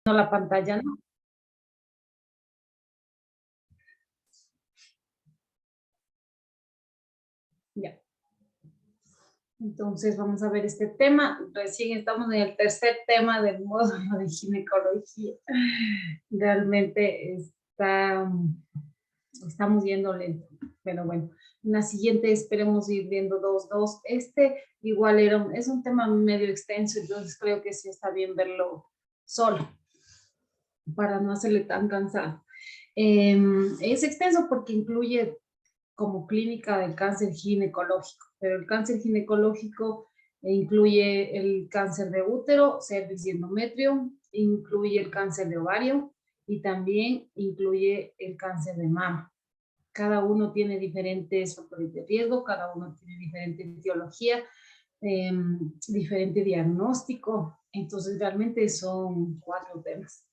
No, la pantalla no. Ya. Entonces vamos a ver este tema. Recién estamos en el tercer tema del módulo de ginecología. Realmente estamos yendo lento, pero bueno, en la siguiente esperemos ir viendo dos. Este igual es un tema medio extenso, entonces creo que sí está bien verlo solo, para no hacerle tan cansado. Es extenso porque incluye como clínica del cáncer ginecológico, pero el cáncer ginecológico incluye el cáncer de útero, cervix y endometrio, incluye el cáncer de ovario y también incluye el cáncer de mama. Cada uno tiene diferentes factores de riesgo, cada uno tiene diferente etiología, diferente diagnóstico, entonces realmente son 4 temas.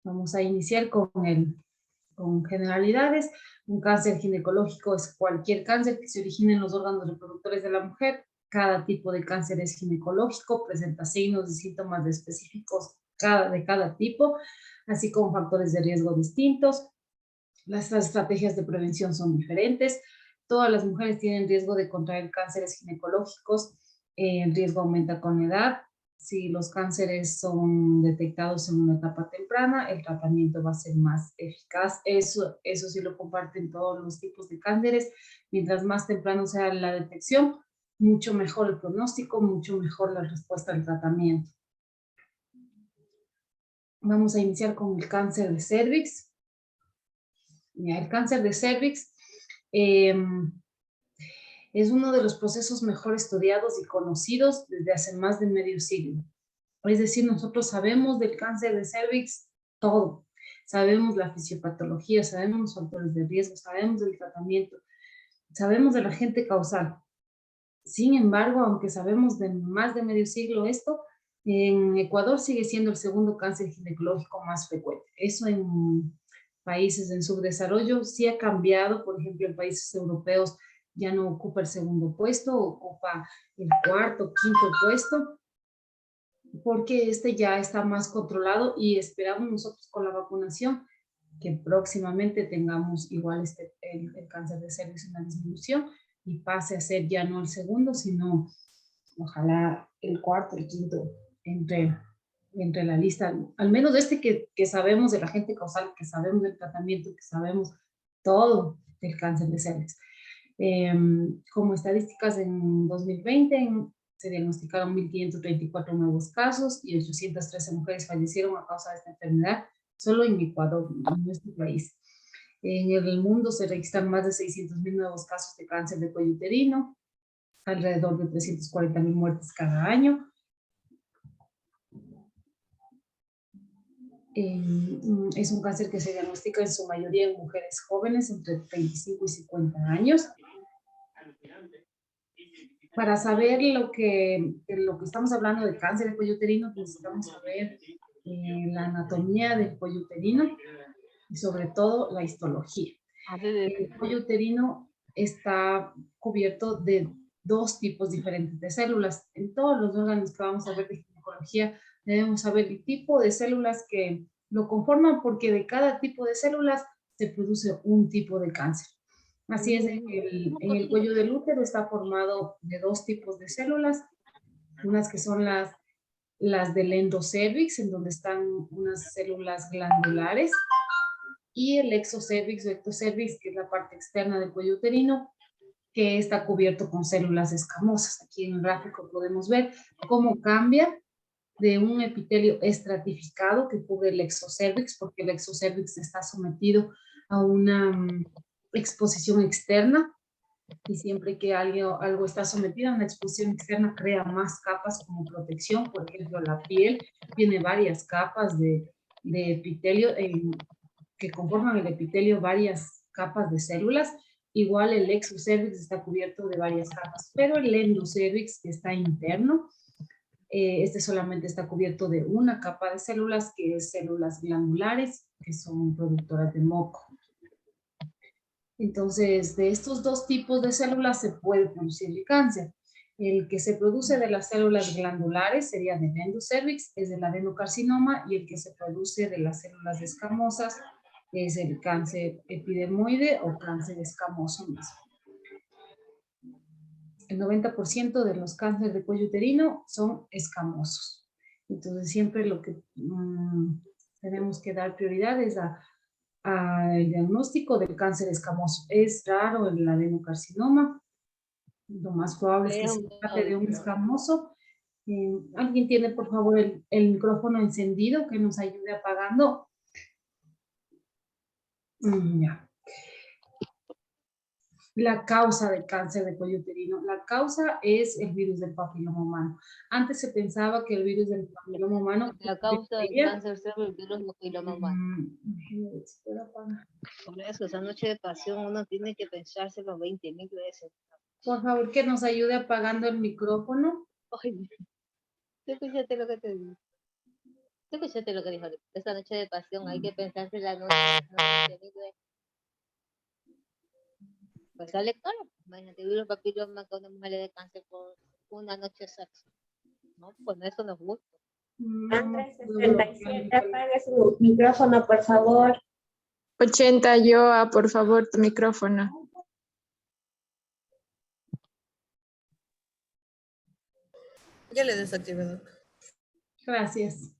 Vamos a iniciar con generalidades. Un cáncer ginecológico es cualquier cáncer que se origine en los órganos reproductores de la mujer. Cada tipo de cáncer es ginecológico, presenta signos y síntomas específicos de cada tipo, así como factores de riesgo distintos. Las estrategias de prevención son diferentes. Todas las mujeres tienen riesgo de contraer cánceres ginecológicos. El riesgo aumenta con edad. Si los cánceres son detectados en una etapa temprana, el tratamiento va a ser más eficaz. Eso sí lo comparten todos los tipos de cánceres. Mientras más temprano sea la detección, mucho mejor el pronóstico, mucho mejor la respuesta al tratamiento. Vamos a iniciar con el cáncer de cervix. El cáncer de cervix es uno de los procesos mejor estudiados y conocidos desde hace más de medio siglo. Es decir, nosotros sabemos del cáncer de cervix todo. Sabemos la fisiopatología, sabemos los factores de riesgo, sabemos del tratamiento, sabemos del agente causal. Sin embargo, aunque sabemos de más de medio siglo esto, en Ecuador sigue siendo el segundo cáncer ginecológico más frecuente. Eso en países en subdesarrollo sí ha cambiado. Por ejemplo, en países europeos ya no ocupa el segundo puesto, ocupa el cuarto, quinto puesto, porque este ya está más controlado y esperamos nosotros con la vacunación que próximamente tengamos igual el cáncer de cervix una disminución y pase a ser ya no el segundo, sino ojalá el cuarto, el quinto, entre la lista, al menos que sabemos del agente causal, que sabemos del tratamiento, que sabemos todo del cáncer de cervix. Como estadísticas en 2020 se diagnosticaron 1.534 nuevos casos y 813 mujeres fallecieron a causa de esta enfermedad, solo en Ecuador, en nuestro país. En el mundo se registran más de 600.000 nuevos casos de cáncer de cuello uterino, alrededor de 340.000 muertes cada año. Es un cáncer que se diagnostica en su mayoría en mujeres jóvenes entre 35 y 50 años. Para saber lo que estamos hablando de cáncer de cuello uterino, necesitamos saber la anatomía del cuello uterino y sobre todo la histología. El cuello uterino está cubierto de 2 tipos diferentes de células. En todos los órganos que vamos a ver de ginecología debemos saber el tipo de células que lo conforman, porque de cada tipo de células se produce un tipo de cáncer. Así es, en el cuello del útero está formado de 2 tipos de células, unas que son las del endocervix, en donde están unas células glandulares, y el exocervix o ectocervix, que es la parte externa del cuello uterino, que está cubierto con células escamosas. Aquí en el gráfico podemos ver cómo cambia de un epitelio estratificado que cubre el exocervix, porque el exocervix está sometido a una exposición externa, y siempre que algo está sometido a una exposición externa crea más capas como protección. Por ejemplo, la piel tiene varias capas de epitelio que conforman el epitelio, varias capas de células. Igual el exocervix está cubierto de varias capas, pero el endocervix, que está interno, este solamente está cubierto de una capa de células, que es células glandulares, que son productoras de moco. Entonces, de estos 2 tipos de células se puede producir el cáncer. El que se produce de las células glandulares sería del endocervix, es el adenocarcinoma, y el que se produce de las células escamosas es el cáncer epidermoide o cáncer escamoso mismo. El 90% de los cánceres de cuello uterino son escamosos. Entonces siempre lo que tenemos que dar prioridad es al diagnóstico del cáncer escamoso. Es raro el adenocarcinoma, lo más probable es que se trate de un escamoso. ¿Alguien tiene, por favor, el micrófono encendido que nos ayude apagando? Ya. La causa del cáncer de cuello uterino. La causa es el virus del papiloma humano. Antes se pensaba que el virus del papiloma humano... La causa del cáncer es el virus del papiloma humano. Por eso, esa noche de pasión uno tiene que pensárselo 20.000 veces. Por favor, que nos ayude apagando el micrófono. Ay, ¿tú escuchaste lo que te digo? ¿Tú escuchaste lo que dijo? Esta noche de pasión hay que pensarse la noche 20.000 veces. Pues sale claro. Imagínate, el virus papiloma que una mujer le dé cáncer por una noche de sexo. No, pues eso nos gusta. Andrés 67, apague su micrófono, por favor. 80, Joa, por favor, tu micrófono. Ya le desactivé. Gracias.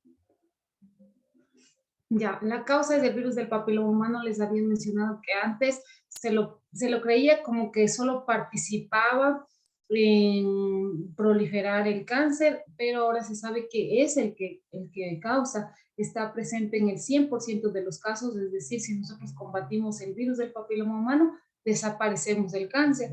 Ya, la causa es el virus del papiloma humano. Les había mencionado que antes se lo creía como que solo participaba en proliferar el cáncer, pero ahora se sabe que es el que causa, está presente en el 100% de los casos, es decir, si nosotros combatimos el virus del papiloma humano, desaparecemos del cáncer.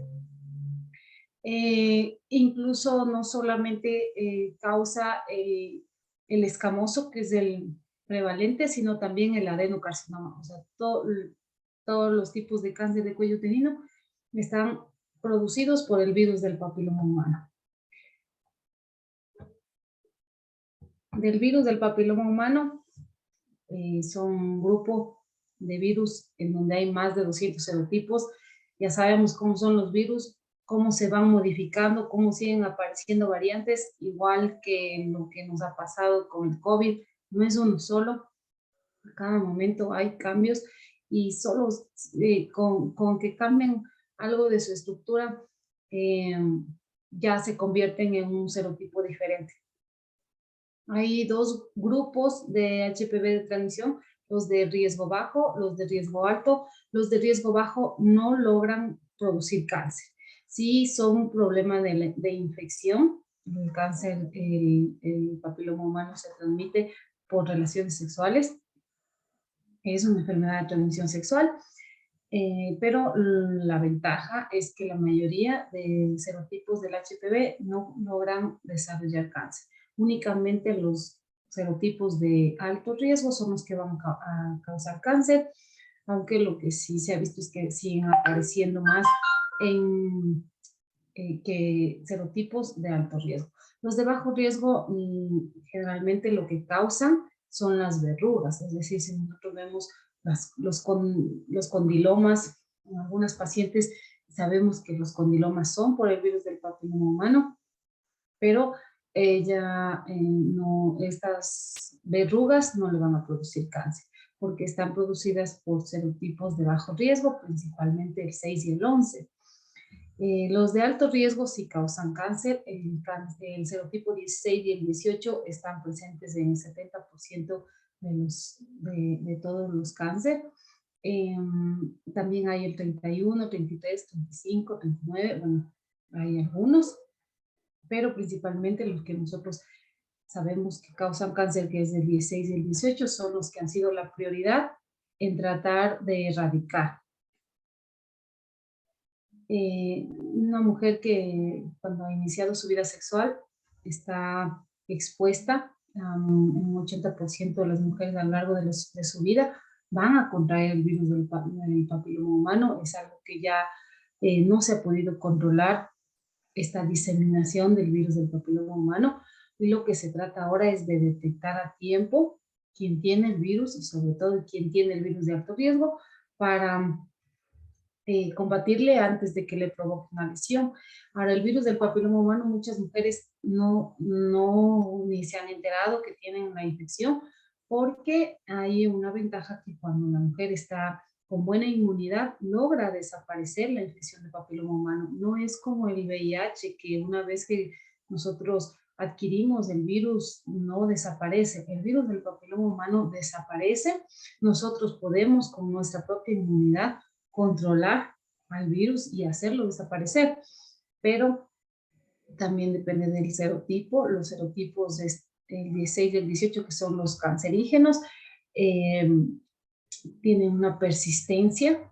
Incluso no solamente causa el escamoso, que es el prevalente, sino también el adenocarcinoma. O sea, todos los tipos de cáncer de cuello uterino están producidos por el virus del papiloma humano. Del virus del papiloma humano son un grupo de virus en donde hay más de 200 serotipos. Ya sabemos cómo son los virus, cómo se van modificando, cómo siguen apareciendo variantes, igual que lo que nos ha pasado con el COVID. No es uno solo, a cada momento hay cambios, y solo con que cambien algo de su estructura, ya se convierten en un serotipo diferente. Hay dos grupos de HPV de transmisión, los de riesgo bajo, los de riesgo alto. Los de riesgo bajo no logran producir cáncer. Sí son un problema de infección. El cáncer, el papiloma humano se transmite por relaciones sexuales. Es una enfermedad de transmisión sexual, pero la ventaja es que la mayoría de serotipos del HPV no logran desarrollar cáncer. Únicamente los serotipos de alto riesgo son los que van a causar cáncer, aunque lo que sí se ha visto es que siguen apareciendo más que serotipos de alto riesgo. Los de bajo riesgo generalmente lo que causan son las verrugas, es decir, si nosotros vemos los condilomas, en algunas pacientes sabemos que los condilomas son por el virus del papiloma humano, pero estas verrugas no le van a producir cáncer, porque están producidas por serotipos de bajo riesgo, principalmente el 6 y el 11. Los de alto riesgo sí causan cáncer. El serotipo 16 y el 18 están presentes en el 70% de todos los cánceres. También hay el 31, 33, 35, 39, bueno, hay algunos, pero principalmente los que nosotros sabemos que causan cáncer, que es el 16 y el 18, son los que han sido la prioridad en tratar de erradicar. Una mujer que cuando ha iniciado su vida sexual está expuesta, un 80% de las mujeres a lo largo de su vida van a contraer el virus del papiloma humano. Es algo que ya no se ha podido controlar, esta diseminación del virus del papiloma humano, y lo que se trata ahora es de detectar a tiempo quién tiene el virus y sobre todo quién tiene el virus de alto riesgo para combatirle antes de que le provoque una lesión. Ahora, el virus del papiloma humano, muchas mujeres no ni se han enterado que tienen una infección, porque hay una ventaja que cuando la mujer está con buena inmunidad, logra desaparecer la infección de papiloma humano. No es como el VIH, que una vez que nosotros adquirimos el virus, no desaparece. El virus del papiloma humano desaparece. Nosotros podemos, con nuestra propia inmunidad, controlar al virus y hacerlo desaparecer. Pero también depende del serotipo. Los serotipos es el 16 y el 18, que son los cancerígenos, tienen una persistencia,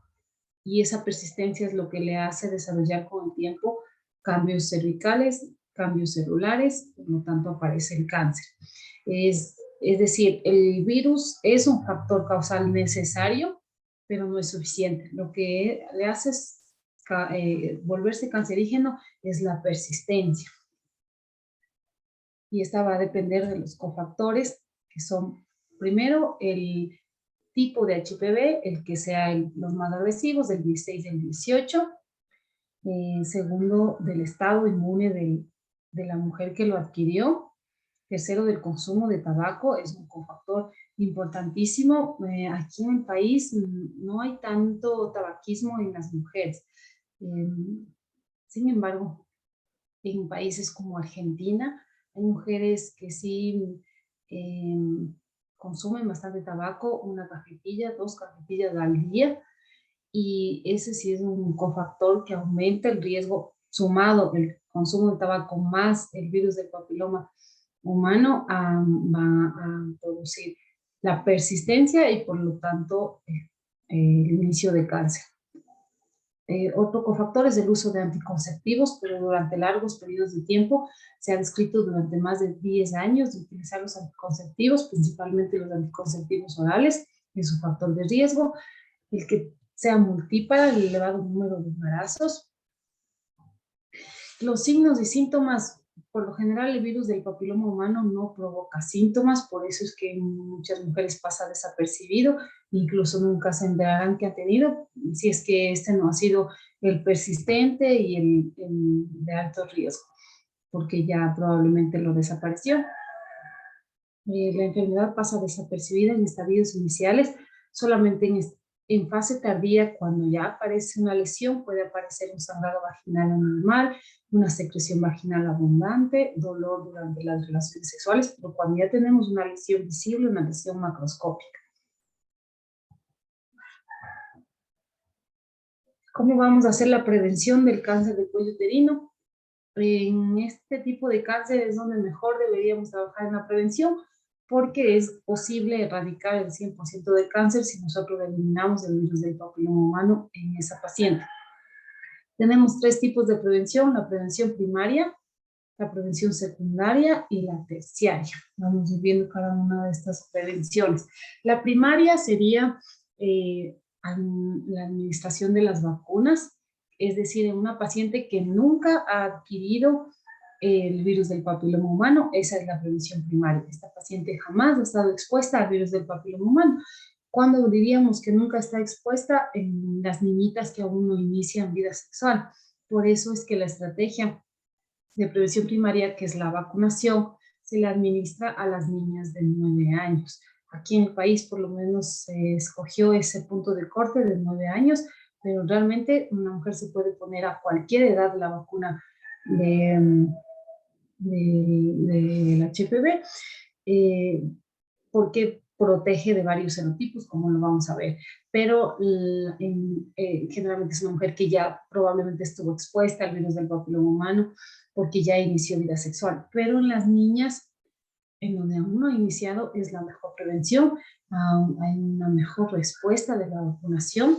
y esa persistencia es lo que le hace desarrollar con el tiempo cambios cervicales, cambios celulares, por lo tanto aparece el cáncer. Es decir, el virus es un factor causal necesario, pero no es suficiente. Lo que le hace es volverse cancerígeno es la persistencia. Y esta va a depender de los cofactores, que son, primero, el tipo de HPV, el que sea los más agresivos, el 16 y el 18. Segundo, del estado inmune de la mujer que lo adquirió. Tercero, del consumo de tabaco, es un cofactor importantísimo. Aquí en el país no hay tanto tabaquismo en las mujeres. Sin embargo, en países como Argentina, hay mujeres que sí consumen bastante tabaco, una cajetilla, 2 cajetillas al día, y ese sí es un cofactor que aumenta el riesgo, sumado el consumo de tabaco más el virus del papiloma humano, va a producir la persistencia y por lo tanto el inicio de cáncer. Otro cofactor es el uso de anticonceptivos, pero durante largos periodos de tiempo. Se ha descrito durante más de 10 años de utilizar los anticonceptivos, principalmente los anticonceptivos orales, es un factor de riesgo. El que sea multípara, el elevado número de embarazos. Los signos y síntomas, por lo general el virus del papiloma humano no provoca síntomas, por eso es que en muchas mujeres pasa desapercibido, incluso nunca se enterarán que ha tenido, si es que este no ha sido el persistente y el de alto riesgo, porque ya probablemente lo desapareció. La enfermedad pasa desapercibida en estadios iniciales, solamente en fase tardía, cuando ya aparece una lesión, puede aparecer un sangrado vaginal anormal, una secreción vaginal abundante, dolor durante las relaciones sexuales, pero cuando ya tenemos una lesión visible, una lesión macroscópica. ¿Cómo vamos a hacer la prevención del cáncer de cuello uterino? En este tipo de cáncer es donde mejor deberíamos trabajar en la prevención, porque es posible erradicar el 100% del cáncer si nosotros eliminamos el virus del papiloma humano en esa paciente. Tenemos 3 tipos de prevención: la prevención primaria, la prevención secundaria y la terciaria. Vamos viendo cada una de estas prevenciones. La primaria sería la administración de las vacunas, es decir, en una paciente que nunca ha adquirido el virus del papiloma humano. Esa es la prevención primaria. Esta paciente jamás ha estado expuesta al virus del papiloma humano. ¿Cuándo diríamos que nunca está expuesta? En las niñitas que aún no inician vida sexual. Por eso es que la estrategia de prevención primaria, que es la vacunación, se la administra a las niñas de 9 años. Aquí en el país por lo menos se escogió ese punto de corte de 9 años, pero realmente una mujer se puede poner a cualquier edad la vacuna del HPV, porque protege de varios serotipos, como lo vamos a ver, pero generalmente es una mujer que ya probablemente estuvo expuesta al virus del papiloma humano porque ya inició vida sexual, pero en las niñas en donde aún no ha iniciado es la mejor prevención, hay una mejor respuesta de la vacunación,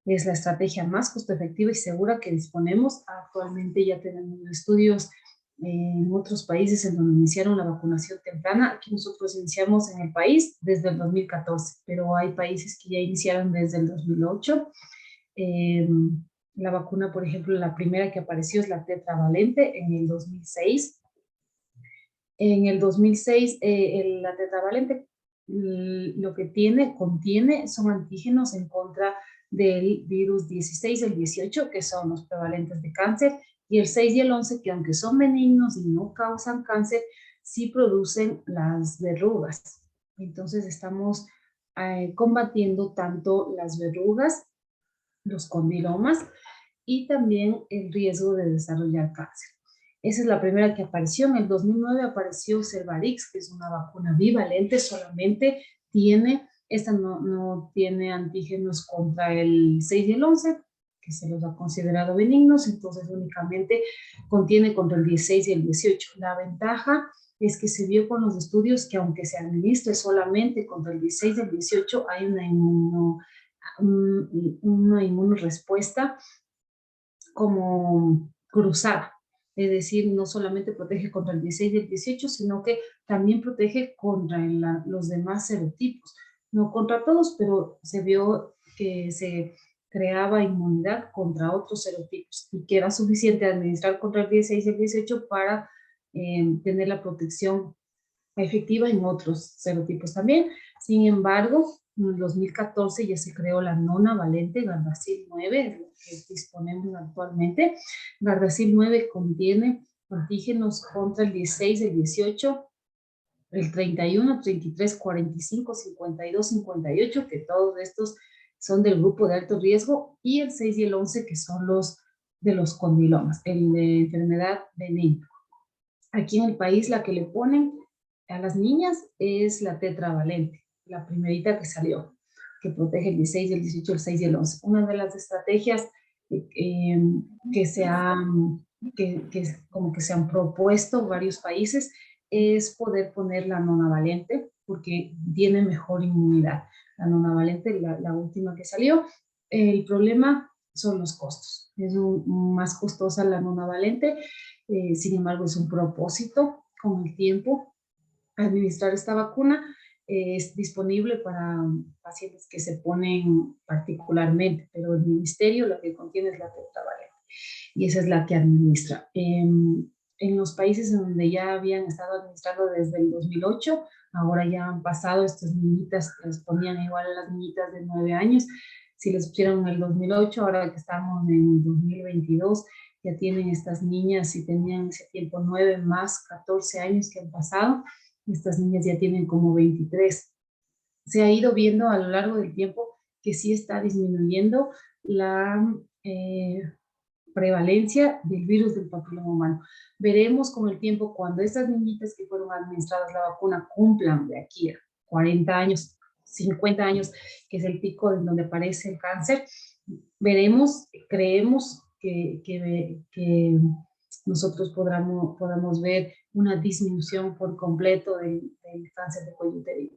es la estrategia más costo efectiva y segura que disponemos. Actualmente ya tenemos estudios en otros países en donde iniciaron la vacunación temprana. Aquí nosotros iniciamos en el país desde el 2014, pero hay países que ya iniciaron desde el 2008. La vacuna, por ejemplo, la primera que apareció es la tetravalente en el 2006. En el 2006, la tetravalente lo que contiene son antígenos en contra del virus 16 y el 18, que son los prevalentes de cáncer, y el 6 y el 11, que aunque son benignos y no causan cáncer, sí producen las verrugas. Entonces estamos combatiendo tanto las verrugas, los condilomas y también el riesgo de desarrollar cáncer. Esa es la primera que apareció. En el 2009 apareció Cervarix, que es una vacuna bivalente, solamente tiene, esta no tiene antígenos contra el 6 y el 11, que se los ha considerado benignos, entonces únicamente contiene contra el 16 y el 18. La ventaja es que se vio con los estudios que aunque se administre solamente contra el 16 y el 18, hay una inmunorespuesta como cruzada. Es decir, no solamente protege contra el 16 y el 18, sino que también protege contra los demás serotipos. No contra todos, pero se vio que se creaba inmunidad contra otros serotipos y que era suficiente administrar contra el 16 y el 18 para tener la protección efectiva en otros serotipos también. Sin embargo, en el 2014 ya se creó la nonavalente Gardasil 9, es lo que disponemos actualmente. Gardasil 9 contiene antígenos contra el 16, el 18, el 31, 33, 45, 52, 58, que todos estos son del grupo de alto riesgo, y el 6 y el 11, que son los de los condilomas, el de enfermedad benigna. Aquí en el país la que le ponen a las niñas es la tetravalente, la primerita que salió, que protege el 16, el 18, el 6 y el 11. Una de las estrategias como que se han propuesto varios países es poder poner la nonavalente porque tiene mejor inmunidad. La nonavalente, la última que salió, el problema son los costos. Es más costosa la nonavalente, sin embargo es un propósito con el tiempo. Administrar esta vacuna es disponible para pacientes que se ponen particularmente, pero el ministerio lo que contiene es la tetravalente y esa es la que administra. En los países en donde ya habían estado administrando desde el 2008, ahora ya han pasado estas niñitas, les ponían igual a las niñitas de 9 años, si les pusieron en el 2008, ahora que estamos en el 2022, ya tienen estas niñas, si tenían ese tiempo 9 más 14 años que han pasado, estas niñas ya tienen como 23. Se ha ido viendo a lo largo del tiempo que sí está disminuyendo la prevalencia del virus del papiloma humano. Veremos con el tiempo cuando estas niñitas que fueron administradas la vacuna cumplan de aquí a 40 años, 50 años, que es el pico en donde aparece el cáncer, veremos, creemos que nosotros podamos ver una disminución por completo del cáncer de cuello uterino.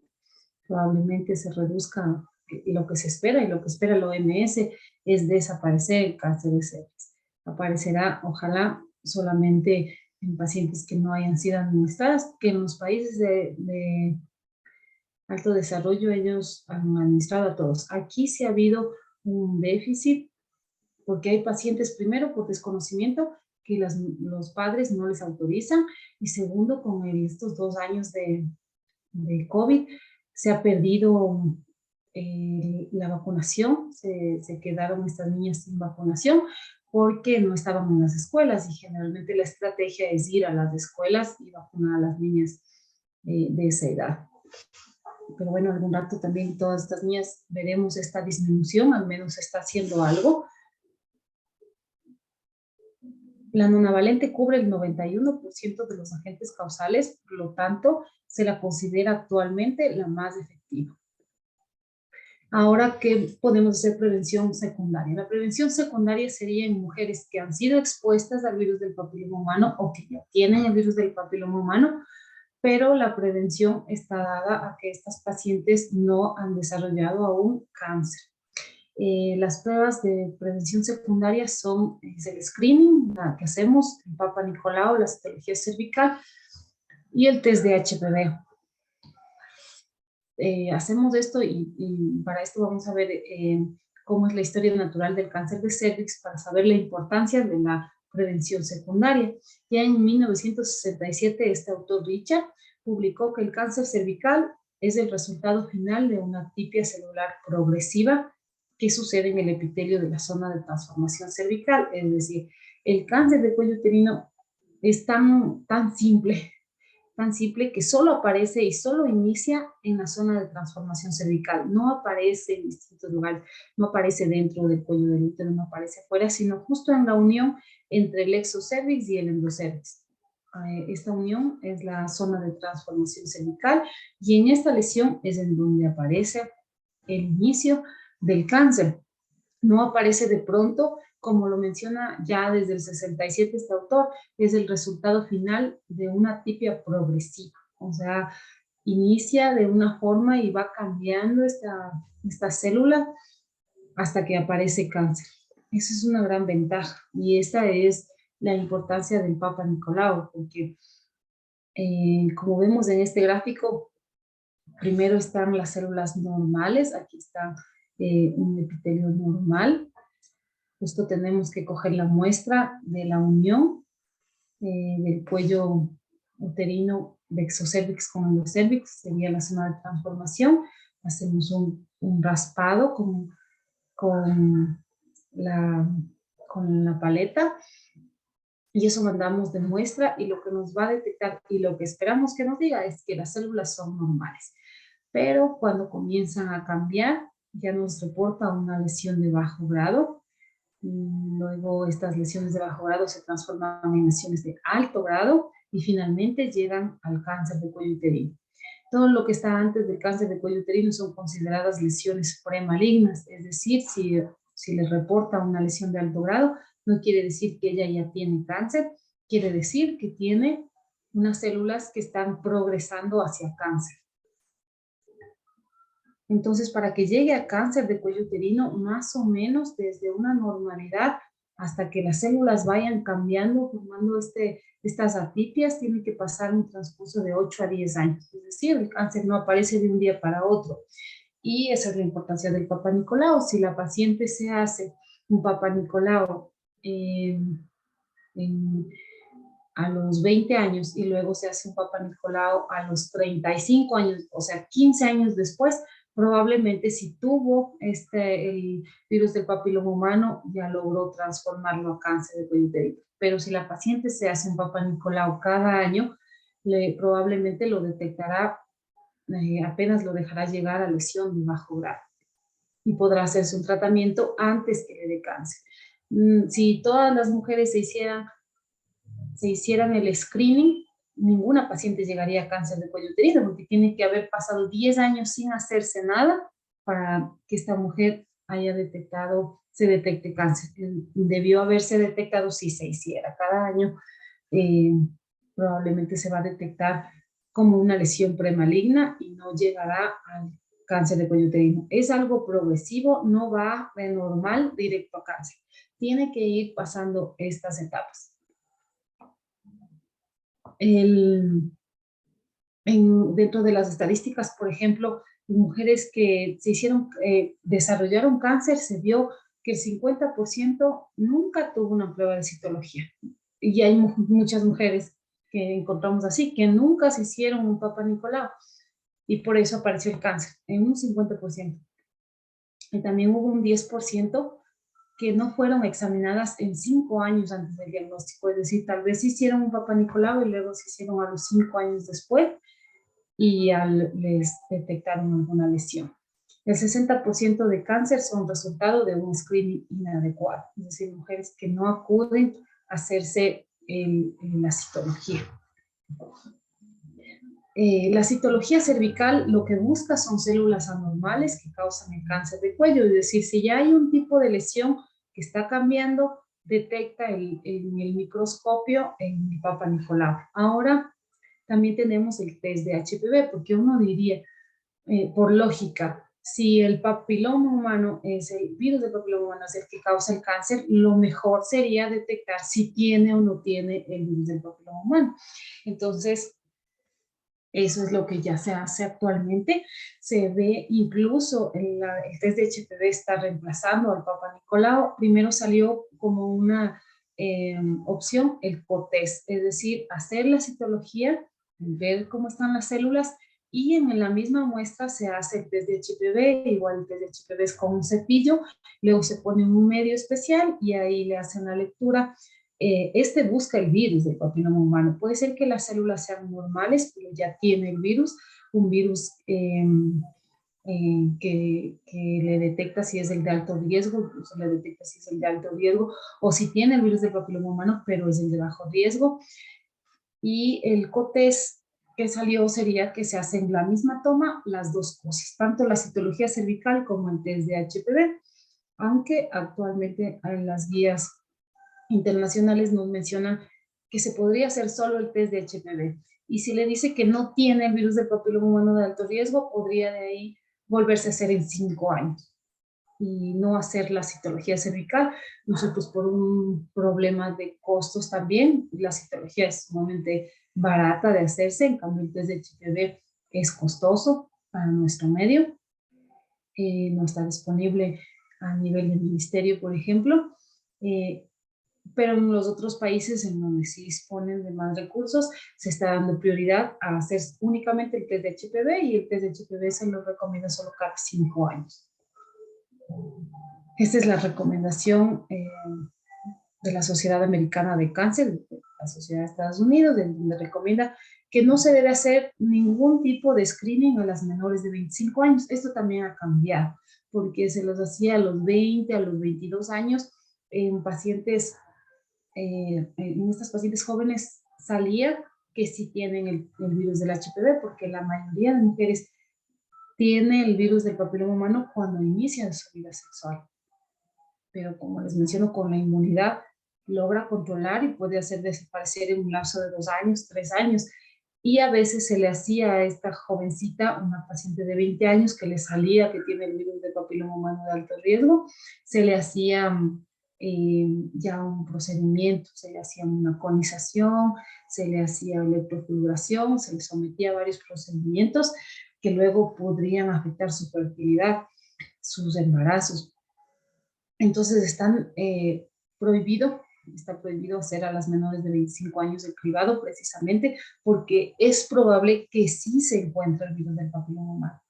Probablemente se reduzca lo que se espera y lo que espera la OMS es desaparecer el cáncer de cervix. Aparecerá, ojalá, solamente en pacientes que no hayan sido administradas, que en los países de alto desarrollo ellos han administrado a todos. Aquí sí ha habido un déficit porque hay pacientes, primero, por desconocimiento, que los padres no les autorizan, y segundo, con estos 2 años de COVID, se ha perdido la vacunación, se quedaron estas niñas sin vacunación porque no estaban en las escuelas, y generalmente la estrategia es ir a las escuelas y vacunar a las niñas de esa edad. Pero bueno, algún rato también todas estas niñas veremos esta disminución, al menos se está haciendo algo. La nonavalente cubre el 91% de los agentes causales, por lo tanto, se la considera actualmente la más efectiva. Ahora, ¿qué podemos hacer prevención secundaria? La prevención secundaria sería en mujeres que han sido expuestas al virus del papiloma humano o que ya tienen el virus del papiloma humano, pero la prevención está dada a que estas pacientes no han desarrollado aún cáncer. Las pruebas de prevención secundaria son el screening, la que hacemos, el Papa Nicolau, la citología cervical y el test de HPV. Hacemos esto y para esto vamos a ver cómo es la historia natural del cáncer de cervix para saber la importancia de la prevención secundaria. Ya en 1967 este autor Richard publicó que el cáncer cervical es el resultado final de una atrofia celular progresiva qué sucede en el epitelio de la zona de transformación cervical. Es decir, el cáncer de cuello uterino es tan simple que solo aparece y solo inicia en la zona de transformación cervical. No aparece en distintos lugares, no aparece dentro del cuello del útero, no aparece afuera, sino justo en la unión entre el exocervix y el endocervix. Esta unión es la zona de transformación cervical y en esta lesión es en donde aparece el inicio del cáncer. No aparece de pronto, como lo menciona ya desde el 67 este autor, es el resultado final de una atipia progresiva. O sea, inicia de una forma y va cambiando esta célula hasta que aparece cáncer. Esa es una gran ventaja y esta es la importancia del Papa Nicolau, porque como vemos en este gráfico, primero están las células normales, aquí está un epitelio normal. Justo tenemos que coger la muestra de la unión del cuello uterino de exocervix con endocervix, sería la zona de transformación. Hacemos un raspado con la paleta y eso mandamos de muestra y lo que nos va a detectar y lo que esperamos que nos diga es que las células son normales. Pero cuando comienzan a cambiar, ya nos reporta una lesión de bajo grado. Luego estas lesiones de bajo grado se transforman en lesiones de alto grado y finalmente llegan al cáncer de cuello uterino. Todo lo que está antes del cáncer de cuello uterino son consideradas lesiones premalignas, es decir, si les reporta una lesión de alto grado, no quiere decir que ella ya tiene cáncer, quiere decir que tiene unas células que están progresando hacia cáncer. Entonces, para que llegue a cáncer de cuello uterino, más o menos desde una normalidad hasta que las células vayan cambiando, formando estas atipias, tiene que pasar un transcurso de 8 a 10 años. Es decir, el cáncer no aparece de un día para otro. Y esa es la importancia del Papa Nicolau. Si la paciente se hace un Papa Nicolau a los 20 años y luego se hace un Papa Nicolau a los 35 años, o sea, 15 años después, probablemente si tuvo el virus del papiloma humano, ya logró transformarlo a cáncer de cuello uterino. Pero si la paciente se hace un Papa Nicolau cada año, probablemente lo detectará, apenas lo dejará llegar a lesión de bajo grado y podrá hacerse un tratamiento antes que le dé cáncer. Si todas las mujeres se hicieran el screening, ninguna paciente llegaría a cáncer de cuello uterino, porque tiene que haber pasado 10 años sin hacerse nada para que esta mujer se detecte cáncer. Debió haberse detectado si se hiciera cada año. Probablemente se va a detectar como una lesión premaligna y no llegará al cáncer de cuello uterino. Es algo progresivo, no va de normal directo a cáncer. Tiene que ir pasando estas etapas. Dentro de las estadísticas, por ejemplo, mujeres que desarrollaron cáncer, se vio que el 50% nunca tuvo una prueba de citología. Y hay muchas mujeres que encontramos así, que nunca se hicieron un Papa Nicolau. Y por eso apareció el cáncer, en un 50%. Y también hubo un 10% que no fueron examinadas en 5 años antes del diagnóstico, es decir, tal vez hicieron un Papa Nicolau y luego se hicieron a los 5 años después y les detectaron alguna lesión. El 60% de cáncer son resultado de un screening inadecuado, es decir, mujeres que no acuden a hacerse la citología. La citología cervical lo que busca son células anormales que causan el cáncer de cuello, es decir, si ya hay un tipo de lesión que está cambiando, detecta en el microscopio en el Papa Nicolau. Ahora también tenemos el test de HPV, porque uno diría, por lógica, si el papiloma humano es el virus del papiloma humano es el que causa el cáncer, lo mejor sería detectar si tiene o no tiene el virus del papiloma humano. Entonces, eso es lo que ya se hace actualmente. Se ve incluso el test de HPV está reemplazando al Papa Nicolau. Primero salió como una opción el COTES, es decir, hacer la citología, ver cómo están las células y en la misma muestra se hace el test de HPV, igual el test de HPV es con un cepillo, luego se pone un medio especial y ahí le hacen la lectura. Este busca el virus del papiloma humano. Puede ser que las células sean normales, pero ya tiene el virus, un virus que le detecta si es el de alto riesgo, incluso le detecta si es el de alto riesgo, o si tiene el virus del papiloma humano, pero es el de bajo riesgo. Y el cotest que salió sería que se hacen la misma toma las dos cosas, tanto la citología cervical como el test de HPV, aunque actualmente en las guías internacionales nos mencionan que se podría hacer solo el test de HPV. Y si le dice que no tiene el virus del papiloma humano de alto riesgo, podría de ahí volverse a hacer en 5 años y no hacer la citología cervical. Nosotros por un problema de costos también, la citología es sumamente barata de hacerse, en cambio el test de HPV es costoso para nuestro medio, no está disponible a nivel del ministerio, por ejemplo, pero en los otros países en donde sí disponen de más recursos, se está dando prioridad a hacer únicamente el test de HPV y el test de HPV se lo recomienda solo cada 5 años. Esta es la recomendación de la Sociedad Americana de Cáncer, de la Sociedad de Estados Unidos, donde recomienda que no se debe hacer ningún tipo de screening a las menores de 25 años. Esto también ha cambiado, porque se los hacía a los 20, a los 22 años, en pacientes, en estas pacientes jóvenes salía que sí tienen el virus del HPV, porque la mayoría de mujeres tiene el virus del papiloma humano cuando inician su vida sexual. Pero como les menciono, con la inmunidad logra controlar y puede hacer desaparecer en un lapso de 2 años, 3 años. Y a veces se le hacía a esta jovencita, una paciente de 20 años que le salía que tiene el virus del papiloma humano de alto riesgo, se le hacía ya un procedimiento, se le hacía una conización, se le hacía electrofiltración, se le sometía a varios procedimientos que luego podrían afectar su fertilidad, sus embarazos. Entonces está prohibido hacer a las menores de 25 años el cribado precisamente porque es probable que sí se encuentre el virus del papiloma humano.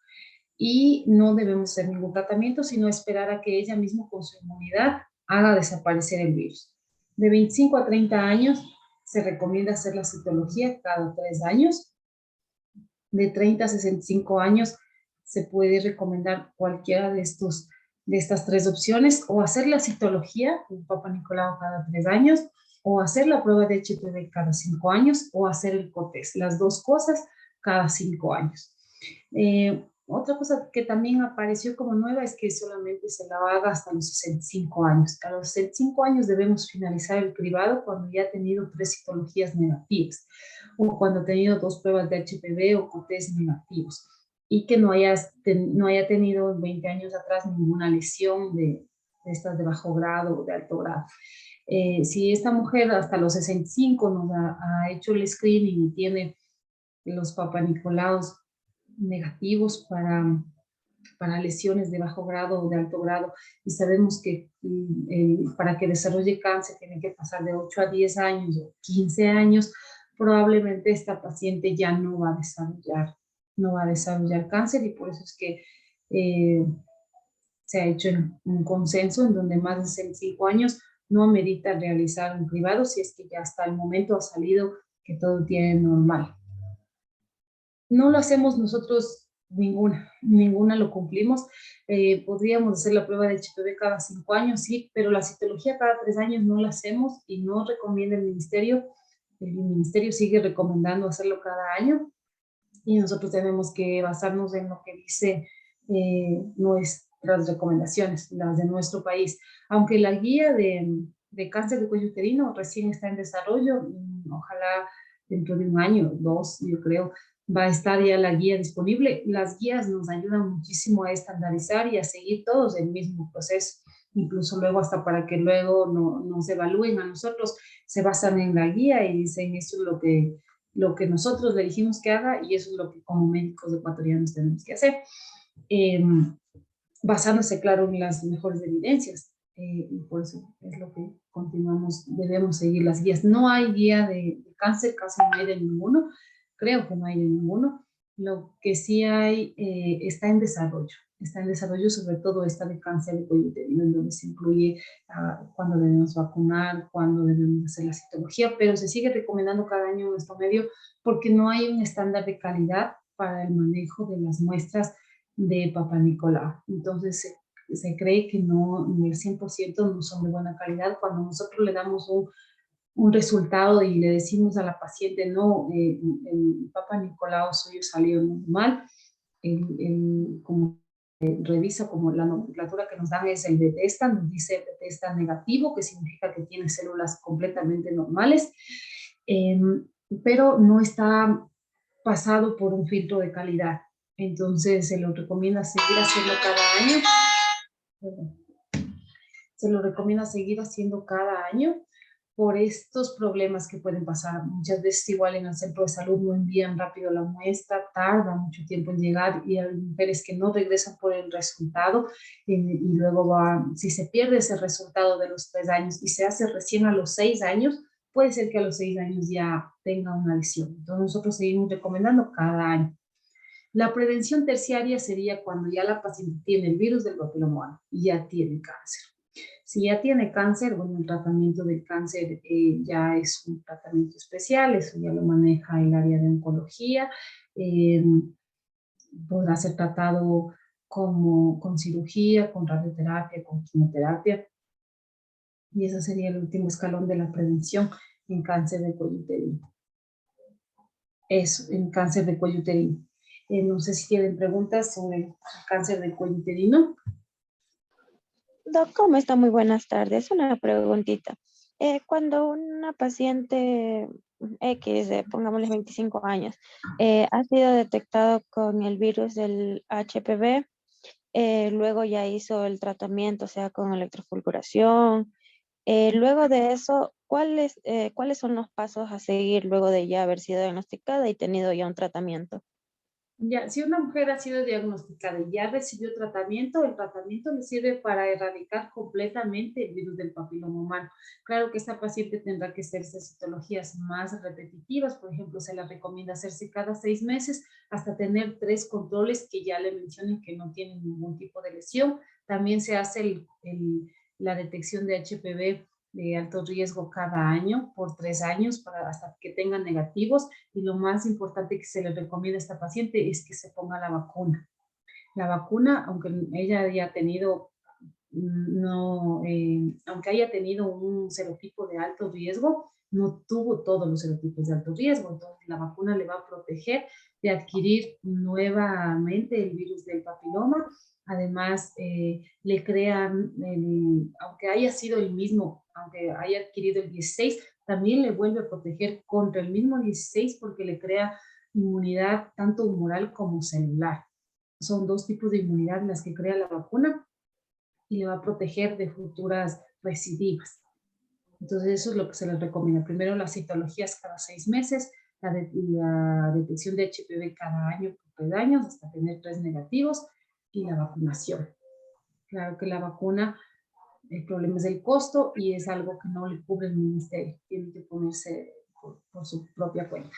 Y no debemos hacer ningún tratamiento, sino esperar a que ella misma con su inmunidad haga desaparecer el virus. De 25 a 30 años se recomienda hacer la citología cada 3 años. De 30 a 65 años se puede recomendar cualquiera de estas 3 opciones, o hacer la citología, un Papa Nicolau cada 3 años, o hacer la prueba de HPV cada 5 años, o hacer el COTES, las dos cosas cada 5 años. Otra cosa que también apareció como nueva es que solamente se la haga hasta los 65 años. A los 65 años debemos finalizar el cribado cuando ya ha tenido 3 citologías negativas, o cuando ha tenido 2 pruebas de HPV o COTES negativos, y que no haya tenido 20 años atrás ninguna lesión de estas de bajo grado o de alto grado. Si esta mujer hasta los 65 nos ha hecho el screening y tiene los papanicolaos negativos para lesiones de bajo grado o de alto grado, y sabemos que para que desarrolle cáncer tiene que pasar de 8 a 10 años o 15 años, probablemente esta paciente ya no va a desarrollar cáncer, y por eso es que se ha hecho un consenso en donde más de 65 años no amerita realizar un cribado si es que ya hasta el momento ha salido que todo tiene normal. No lo hacemos nosotros ninguna lo cumplimos. Podríamos hacer la prueba de HPV cada 5 años, sí, pero la citología cada 3 años no la hacemos y no recomienda el ministerio. El ministerio sigue recomendando hacerlo cada año y nosotros tenemos que basarnos en lo que dice nuestras recomendaciones, las de nuestro país. Aunque la guía de cáncer de cuello uterino recién está en desarrollo, ojalá dentro de 1 año, 2, yo creo, va a estar ya la guía disponible. Las guías nos ayudan muchísimo a estandarizar y a seguir todos el mismo proceso, incluso luego hasta para que luego nos evalúen a nosotros, se basan en la guía y dicen eso es lo que nosotros le dijimos que haga y eso es lo que como médicos ecuatorianos tenemos que hacer, basándose, claro, en las mejores evidencias. Y por eso es lo que debemos seguir las guías. No hay guía de cáncer, casi no hay de ninguno, creo que no hay de ninguno, Lo que sí hay está en desarrollo sobre todo esta de cáncer de cuello uterino, en donde se incluye cuándo debemos vacunar, cuándo debemos hacer la citología, pero se sigue recomendando cada año en nuestro medio porque no hay un estándar de calidad para el manejo de las muestras de Papá Nicolau. Entonces se cree que no, en el 100% no son de buena calidad. Cuando nosotros le damos un resultado y le decimos a la paciente, no, el Papa Nicolau suyo salió normal, como revisa como la nomenclatura que nos dan es el Bethesda, nos dice Bethesda negativo, que significa que tiene células completamente normales, pero no está pasado por un filtro de calidad. Entonces se lo recomienda seguir haciendo cada año. Se lo recomienda seguir haciendo cada año por estos problemas que pueden pasar. Muchas veces igual en el centro de salud no envían rápido la muestra, tarda mucho tiempo en llegar y hay mujeres que no regresan por el resultado y luego si se pierde ese resultado de los 3 años y se hace recién a los 6 años, puede ser que a los 6 años ya tenga una lesión. Entonces nosotros seguimos recomendando cada año. La prevención terciaria sería cuando ya la paciente tiene el virus del papiloma humano y ya tiene cáncer. Si ya tiene cáncer, bueno, el tratamiento del cáncer ya es un tratamiento especial, eso ya lo maneja el área de oncología, podrá ser tratado con cirugía, con radioterapia, con quimioterapia, y ese sería el último escalón de la prevención en cáncer de cuello uterino. Eso, en cáncer de cuello uterino. No sé si tienen preguntas sobre el cáncer de cuello uterino. Doc, ¿cómo está? Muy buenas tardes. Una preguntita. Cuando una paciente X, pongámosle 25 años, ha sido detectado con el virus del HPV, luego ya hizo el tratamiento, o sea, con electrofulguración. Luego de eso, ¿cuáles son los pasos a seguir luego de ya haber sido diagnosticada y tenido ya un tratamiento? Ya, si una mujer ha sido diagnosticada y ya recibió tratamiento, el tratamiento le sirve para erradicar completamente el virus del papiloma humano. Claro que esta paciente tendrá que hacerse citologías más repetitivas, por ejemplo, se le recomienda hacerse cada 6 meses hasta tener 3 controles que ya le mencionen que no tienen ningún tipo de lesión. También se hace la detección de HPV de alto riesgo cada año por 3 años hasta que tengan negativos, y lo más importante que se le recomienda a esta paciente es que se ponga la vacuna. La vacuna, aunque ella haya tenido aunque haya tenido un serotipo de alto riesgo, no tuvo todos los serotipos de alto riesgo, entonces la vacuna le va a proteger de adquirir nuevamente el virus del papiloma. Además, le crean, aunque haya sido el mismo, aunque haya adquirido el 16, también le vuelve a proteger contra el mismo 16 porque le crea inmunidad tanto humoral como celular. Son 2 tipos de inmunidad las que crea la vacuna y le va a proteger de futuras recidivas. Entonces eso es lo que se les recomienda. Primero las citologías cada 6 meses, la detección de HPV cada año por 3 años hasta tener 3 negativos y la vacunación. Claro que la vacuna, el problema es el costo y es algo que no le cubre el ministerio. Tiene que ponerse por su propia cuenta.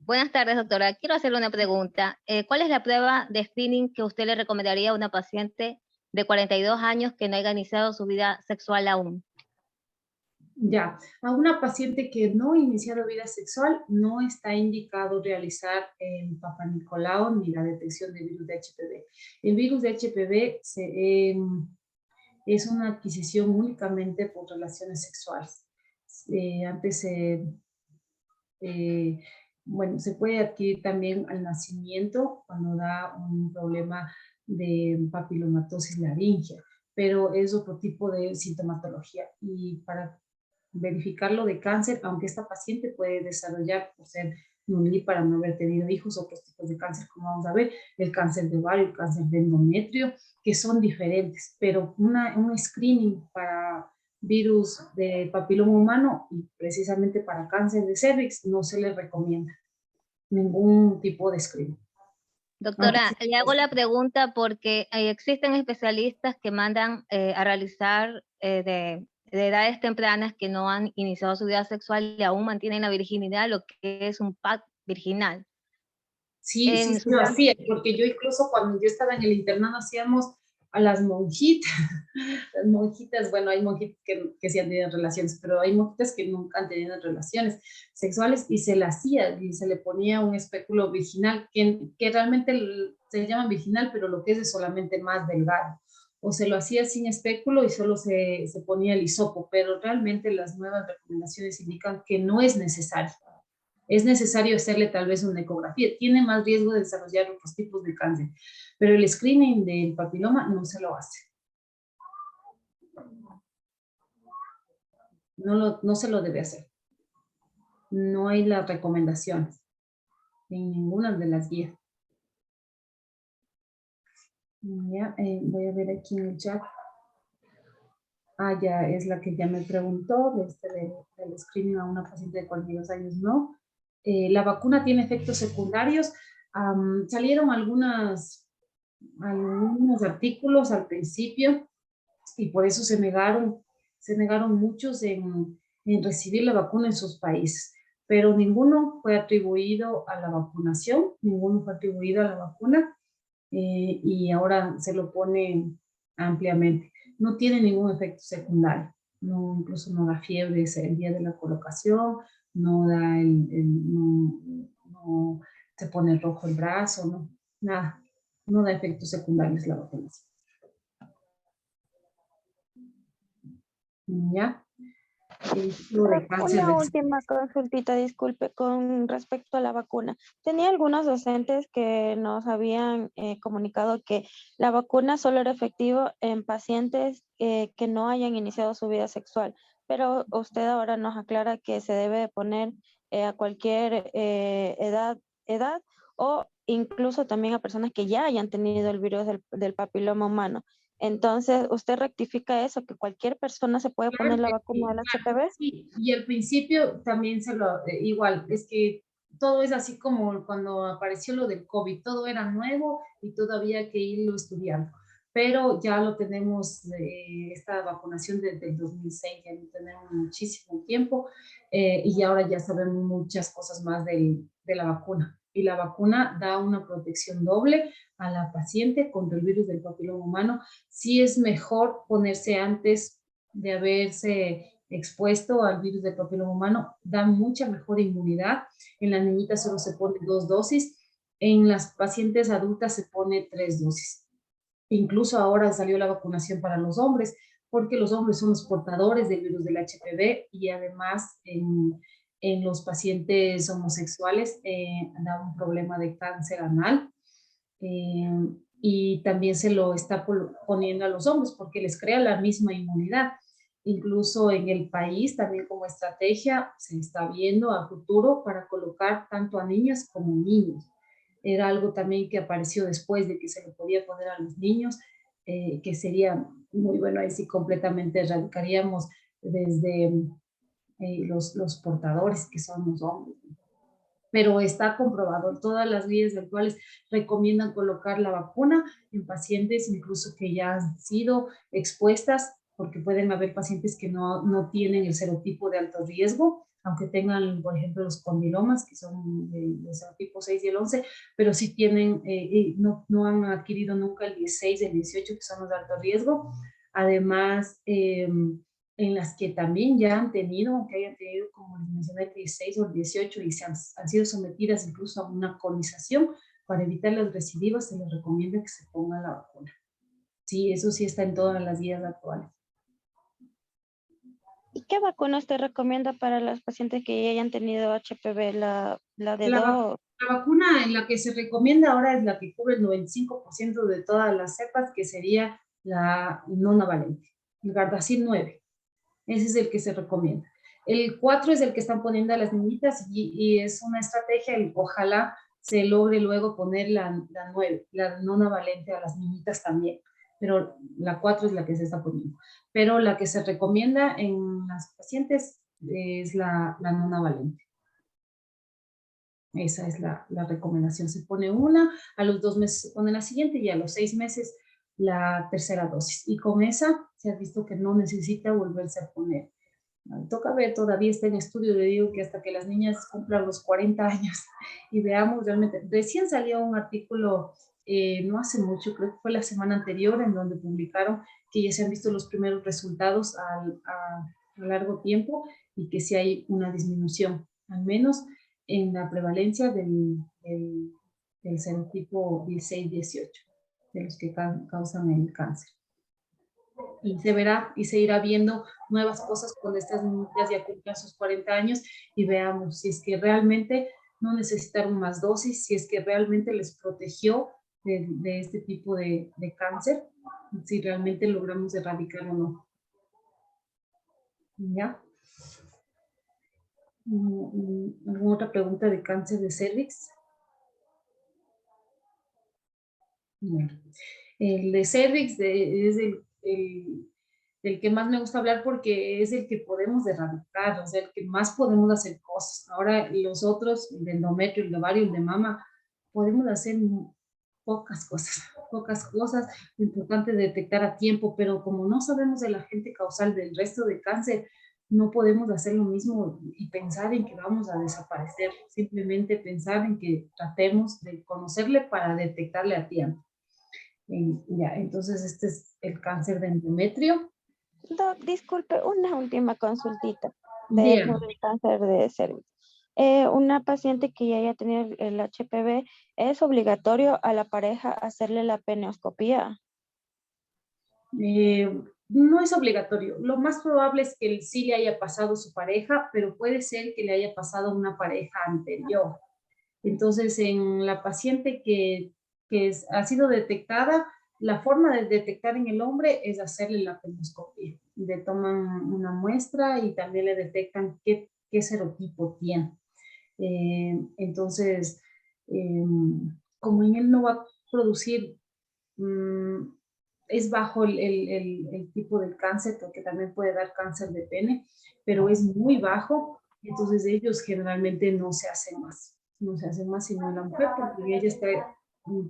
Buenas tardes, doctora. Quiero hacerle una pregunta. ¿Cuál es la prueba de screening que usted le recomendaría a una paciente de 42 años que no haya iniciado su vida sexual aún? Ya, a una paciente que no ha iniciado vida sexual no está indicado realizar el Papa Nicolau ni la detección del virus de HPV. El virus de HPV es una adquisición únicamente por relaciones sexuales. Antes, bueno, se puede adquirir también al nacimiento cuando da un problema de papilomatosis laringea, pero es otro tipo de sintomatología. Y para verificarlo de cáncer, aunque esta paciente puede desarrollar, por ser para no haber tenido hijos, otros tipos de cáncer, como vamos a ver, el cáncer de ovario, el cáncer de endometrio, que son diferentes, pero un screening para virus de papiloma humano y precisamente para cáncer de cervix no se le recomienda ningún tipo de screening. Doctora, le hago la pregunta porque existen especialistas que mandan a realizar de edades tempranas que no han iniciado su vida sexual y aún mantienen la virginidad, lo que es un PAC virginal. Sí, sí, sí, lo hacía, porque yo incluso cuando yo estaba en el internado hacíamos a las monjitas, las monjitas, bueno, hay monjitas que sí han tenido relaciones, pero hay monjitas que nunca han tenido relaciones sexuales y se la hacía y se le ponía un espéculo virginal, que realmente se llama virginal, pero lo que es solamente más delgado. O se lo hacía sin espéculo y solo se ponía el hisopo, pero realmente las nuevas recomendaciones indican que no es necesario. Es necesario hacerle tal vez una ecografía. Tiene más riesgo de desarrollar otros tipos de cáncer, pero el screening del papiloma no se lo hace. No se lo debe hacer. No hay las recomendaciones en ninguna de las guías. Ya, voy a ver aquí en el chat. Ah, ya es la que ya me preguntó, del screening a una paciente de 42 años, no. La vacuna tiene efectos secundarios. Salieron algunos artículos al principio y por eso se negaron muchos en recibir la vacuna en sus países, pero ninguno fue atribuido a la vacunación, ninguno fue atribuido a la vacuna y ahora se lo pone ampliamente. No tiene ningún efecto secundario, no, incluso no da fiebre el día de la colocación, no da no se pone rojo el brazo, no, nada, no da efectos secundarios la vacunación. ¿Ya? Una última consultita, disculpe, con respecto a la vacuna. Tenía algunos docentes que nos habían comunicado que la vacuna solo era efectiva en pacientes que no hayan iniciado su vida sexual, pero usted ahora nos aclara que se debe poner a cualquier edad o incluso también a personas que ya hayan tenido el virus del papiloma humano. Entonces, ¿usted rectifica eso, que cualquier persona se puede poner la vacuna del HPV? Sí, y al principio también igual, es que todo es así como cuando apareció lo del COVID, todo era nuevo y todavía hay que irlo estudiando. Pero ya lo tenemos, esta vacunación desde el 2006, ya lo tenemos muchísimo tiempo y ahora ya sabemos muchas cosas más de la vacuna. Y la vacuna da una protección doble a la paciente contra el virus del papiloma humano. Sí es mejor ponerse antes de haberse expuesto al virus del papiloma humano, da mucha mejor inmunidad. En las niñitas solo se pone 2 dosis, en las pacientes adultas se pone 3 dosis. Incluso ahora salió la vacunación para los hombres, porque los hombres son los portadores del virus del HPV y además en los pacientes homosexuales da un problema de cáncer anal. Y también se lo está poniendo a los hombres porque les crea la misma inmunidad. Incluso en el país, también como estrategia, se está viendo a futuro para colocar tanto a niñas como niños. Era algo también que apareció después de que se lo podía poner a los niños, que sería muy bueno, ahí sí completamente erradicaríamos desde los portadores, que son los hombres. Pero está comprobado, todas las guías actuales recomiendan colocar la vacuna en pacientes incluso que ya han sido expuestas, porque pueden haber pacientes que no tienen el serotipo de alto riesgo, aunque tengan, por ejemplo, los condilomas, que son de serotipo 6 y el 11, pero sí tienen, no han adquirido nunca el 16, el 18, que son los de alto riesgo. Además, en las que también ya han tenido, aunque hayan tenido, como les mencioné, el 16 o el 18 y han sido sometidas incluso a una colonización, para evitar las recidivas se les recomienda que se ponga la vacuna. Sí, eso sí está en todas las guías actuales. ¿Y qué vacuna usted recomienda para los pacientes que ya hayan tenido HPV, la de La vacuna en la que se recomienda ahora es la que cubre el 95% de todas las cepas, que sería la nonavalente, el Gardasil 9. Ese es el que se recomienda. El 4 es el que están poniendo a las niñitas y es una estrategia, ojalá se logre luego poner la 9, la nonavalente a las niñitas también, pero la 4 es la que se está poniendo. Pero la que se recomienda en las pacientes es la nonavalente. Esa es la recomendación. Se pone una, a los 2 meses se pone la siguiente y a los 6 meses la tercera dosis. Y con esa se ha visto que no necesita volverse a poner. Toca ver, todavía está en estudio, le digo que hasta que las niñas cumplan los 40 años y veamos realmente. Recién salió un artículo, no hace mucho, creo que fue la semana anterior, en donde publicaron que ya se han visto los primeros resultados a largo tiempo y que sí hay una disminución, al menos en la prevalencia del serotipo 16-18, de los que causan el cáncer. Y se verá y se irá viendo nuevas cosas cuando estas niñas ya cumplan sus 40 años y veamos si es que realmente no necesitaron más dosis, si es que realmente les protegió de este tipo de cáncer, si realmente logramos erradicar o no. ¿Ya? ¿Alguna otra pregunta de cáncer de cervix? Bueno, el de cervix es el que más me gusta hablar porque es el que podemos erradicar, o sea, el que más podemos hacer cosas. Ahora los otros, el de endometrio, el de ovario, el de mama, podemos hacer pocas cosas, pocas cosas. Lo importante es detectar a tiempo, pero como no sabemos del agente causal del resto de cáncer, no podemos hacer lo mismo y pensar en que vamos a desaparecer. Simplemente pensar en que tratemos de conocerle para detectarle a tiempo. Ya, entonces este es el cáncer de endometrio. Doc, disculpe, una última consultita Bien. sobre el cáncer de cervix. Una paciente que ya haya tenido el HPV, ¿es obligatorio a la pareja hacerle la peneoscopía? No es obligatorio. Lo más probable es que sí le haya pasado su pareja, pero puede ser que le haya pasado una pareja anterior. Entonces, en la paciente que ha sido detectada, la forma de detectar en el hombre es hacerle la peneoscopía. Le toman una muestra y también le detectan qué serotipo tiene. Entonces, como en él no va a producir, es bajo el tipo de cáncer, porque también puede dar cáncer de pene, pero es muy bajo, entonces ellos generalmente no se hacen más. No se hacen más sino la mujer, porque ella está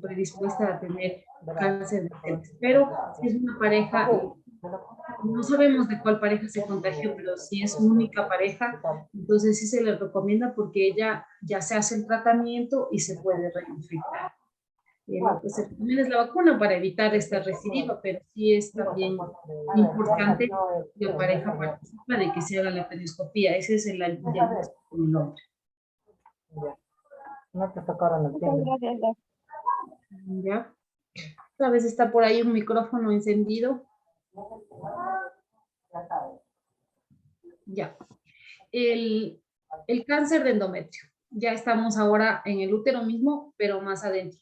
predispuesta a tener cáncer de pene. Pero si es una pareja, no sabemos de cuál pareja se contagió, pero si es única pareja, entonces sí se le recomienda porque ella ya se hace el tratamiento y se puede reinfectar. Lo que se recomienda es la vacuna para evitar esta recidiva, pero sí es también importante que la pareja participe de que se haga la periscopía. Ese es el diagnóstico del hombre. Muchas gracias, Doc. ¿Ya? Otra vez está por ahí un micrófono encendido. Ya. El cáncer de endometrio. Ya estamos ahora en el útero mismo, pero más adentro.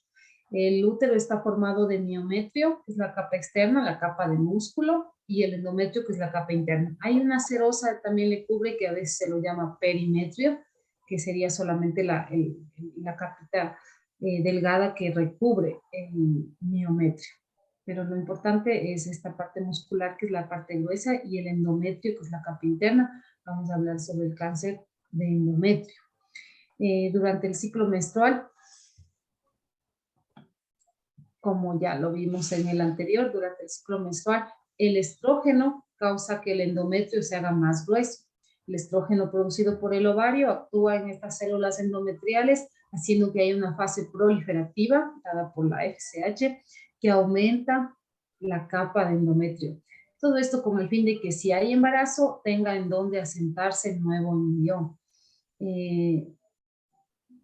El útero está formado de miometrio, que es la capa externa, la capa de músculo, y el endometrio, que es la capa interna. Hay una serosa también le cubre, que a veces se lo llama perimetrio, que sería solamente la capita delgada que recubre el miometrio. Pero lo importante es esta parte muscular, que es la parte gruesa, y el endometrio, que es la capa interna. Vamos a hablar sobre el cáncer de endometrio. Durante el ciclo menstrual, como ya lo vimos en el anterior, durante el ciclo menstrual, el estrógeno causa que el endometrio se haga más grueso. El estrógeno producido por el ovario actúa en estas células endometriales, haciendo que haya una fase proliferativa, dada por la FSH, que aumenta la capa de endometrio. Todo esto con el fin de que si hay embarazo, tenga en dónde asentarse el nuevo embrión.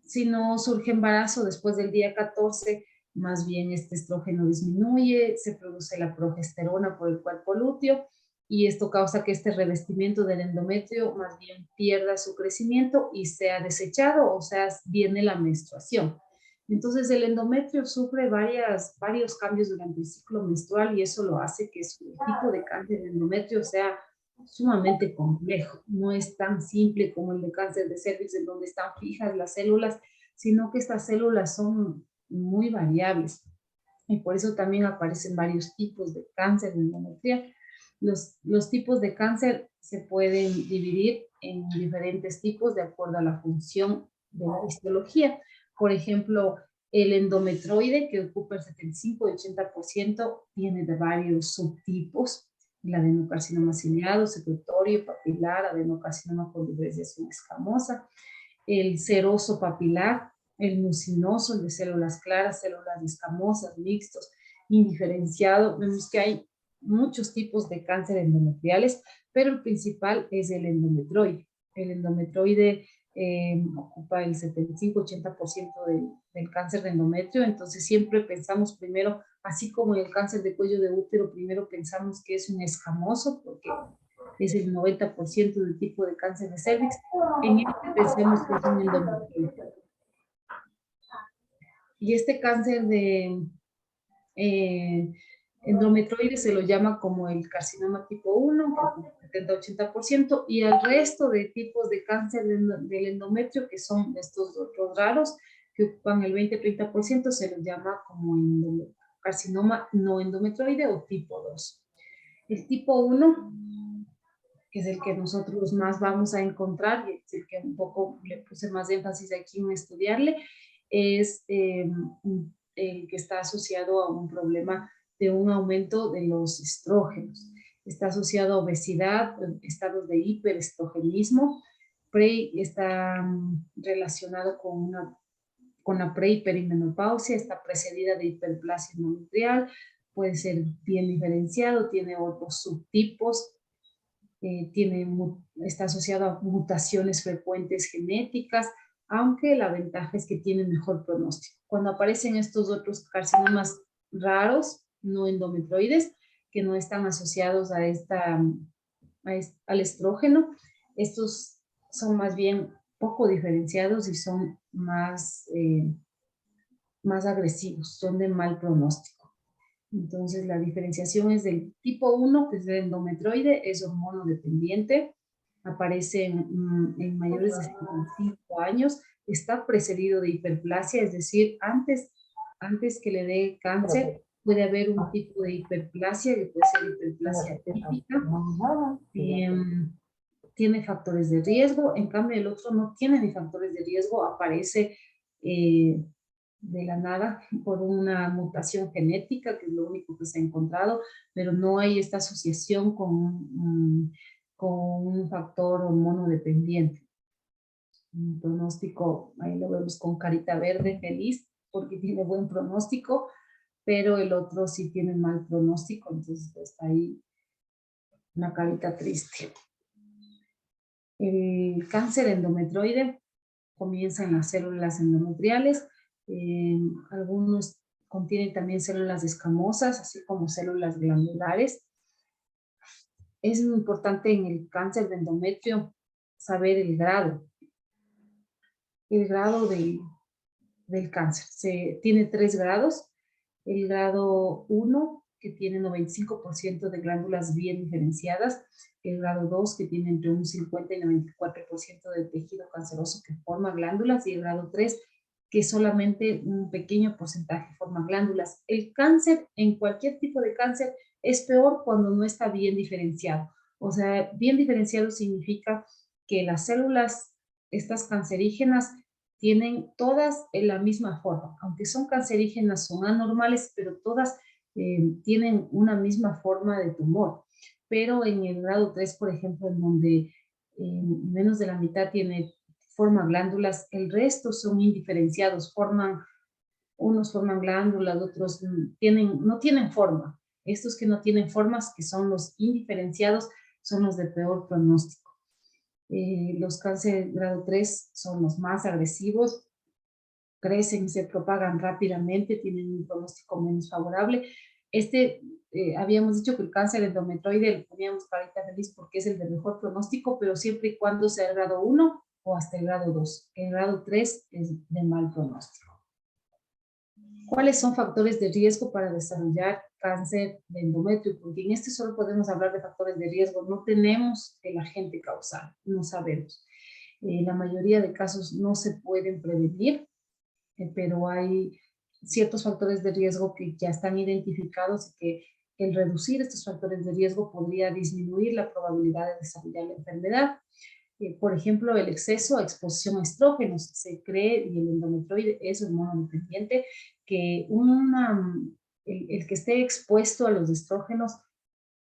Si no surge embarazo después del día 14, más bien este estrógeno disminuye, se produce la progesterona por el cuerpo lúteo y esto causa que este revestimiento del endometrio más bien pierda su crecimiento y sea desechado, o sea, viene la menstruación. Entonces el endometrio sufre varios cambios durante el ciclo menstrual y eso lo hace que su tipo de cáncer de endometrio sea sumamente complejo. No es tan simple como el de cáncer de cervix, en donde están fijas las células, sino que estas células son muy variables. Y por eso también aparecen varios tipos de cáncer de endometría. Los tipos de cáncer se pueden dividir en diferentes tipos de acuerdo a la función de la histología. Por ejemplo, el endometroide, que ocupa el 75 y 80%, tiene de varios subtipos. el adenocarcinoma ciliado, secretorio, papilar, adenocarcinoma con diferenciación escamosa, el seroso papilar, el mucinoso, el de células claras, células escamosas, mixtos, indiferenciado. Vemos que hay muchos tipos de cáncer endometriales, pero el principal es el endometroide. El endometroide ocupa el 75-80% del cáncer de endometrio, entonces siempre pensamos primero, así como en el cáncer de cuello de útero, primero pensamos que es un escamoso, porque es el 90% del tipo de cáncer de cervix. En este pensemos que es un endometrioide. Y este cáncer de endometrioide se lo llama como el carcinoma tipo 1, que 70-80%, y al resto de tipos de cáncer del endometrio, que son estos otros raros, que ocupan el 20-30%, se los llama como carcinoma no endometrioide o tipo 2. El tipo 1, que es el que nosotros más vamos a encontrar, y es el que un poco le puse más énfasis aquí en estudiarle, es el que está asociado a un problema de un aumento de los estrógenos. Está asociado a obesidad, estados de hiperestrogenismo, está relacionado con la prehiperimenopausia, está precedida de hiperplasia endometrial, puede ser bien diferenciado, tiene otros subtipos, está asociado a mutaciones frecuentes genéticas, aunque la ventaja es que tiene mejor pronóstico. Cuando aparecen estos otros carcinomas raros, no endometroides, que no están asociados al estrógeno, estos son más bien poco diferenciados y son más agresivos, son de mal pronóstico. Entonces, la diferenciación es del tipo 1, que es el endometroide, es hormonodependiente, aparece en mayores de 65 años, está precedido de hiperplasia, es decir, antes que le dé cáncer, puede haber un tipo de hiperplasia, que puede ser hiperplasia típica, tiene factores de riesgo, en cambio el otro no tiene ni factores de riesgo, aparece de la nada por una mutación genética, que es lo único que se ha encontrado, pero no hay esta asociación con un factor hormonodependiente. Un pronóstico, ahí lo vemos con carita verde, feliz, porque tiene buen pronóstico, pero el otro sí tiene mal pronóstico, entonces está ahí una carita triste. El cáncer endometroide comienza en las células endometriales, algunos contienen también células escamosas, así como células glandulares. Es muy importante en el cáncer de endometrio saber el grado del cáncer. Tiene 3 grados. El grado 1, que tiene 95% de glándulas bien diferenciadas. El grado 2, que tiene entre un 50 y 94% del tejido canceroso que forma glándulas. Y el grado 3, que solamente un pequeño porcentaje forma glándulas. El cáncer, en cualquier tipo de cáncer, es peor cuando no está bien diferenciado. O sea, bien diferenciado significa que las células, estas cancerígenas, tienen todas la misma forma. Aunque son cancerígenas, son anormales, pero todas tienen una misma forma de tumor. Pero en el grado 3, por ejemplo, en donde menos de la mitad forma glándulas, el resto son indiferenciados, unos forman glándulas, otros no tienen forma. Estos que no tienen formas, que son los indiferenciados, son los de peor pronóstico. Los cánceres grado 3 son los más agresivos, crecen, se propagan rápidamente, tienen un pronóstico menos favorable. Habíamos dicho que el cáncer endometroide le poníamos carita feliz porque es el de mejor pronóstico, pero siempre y cuando sea el grado 1 o hasta el grado 2. El grado 3 es de mal pronóstico. ¿Cuáles son factores de riesgo para desarrollar cáncer de endometrio? Porque en este solo podemos hablar de factores de riesgo, no tenemos el agente causal, no sabemos. La mayoría de casos no se pueden prevenir, pero hay ciertos factores de riesgo que ya están identificados y que el reducir estos factores de riesgo podría disminuir la probabilidad de desarrollar la enfermedad. Por ejemplo, el exceso a exposición a estrógenos. Se cree, y el endometroide es hormonodependiente, que el que esté expuesto a los estrógenos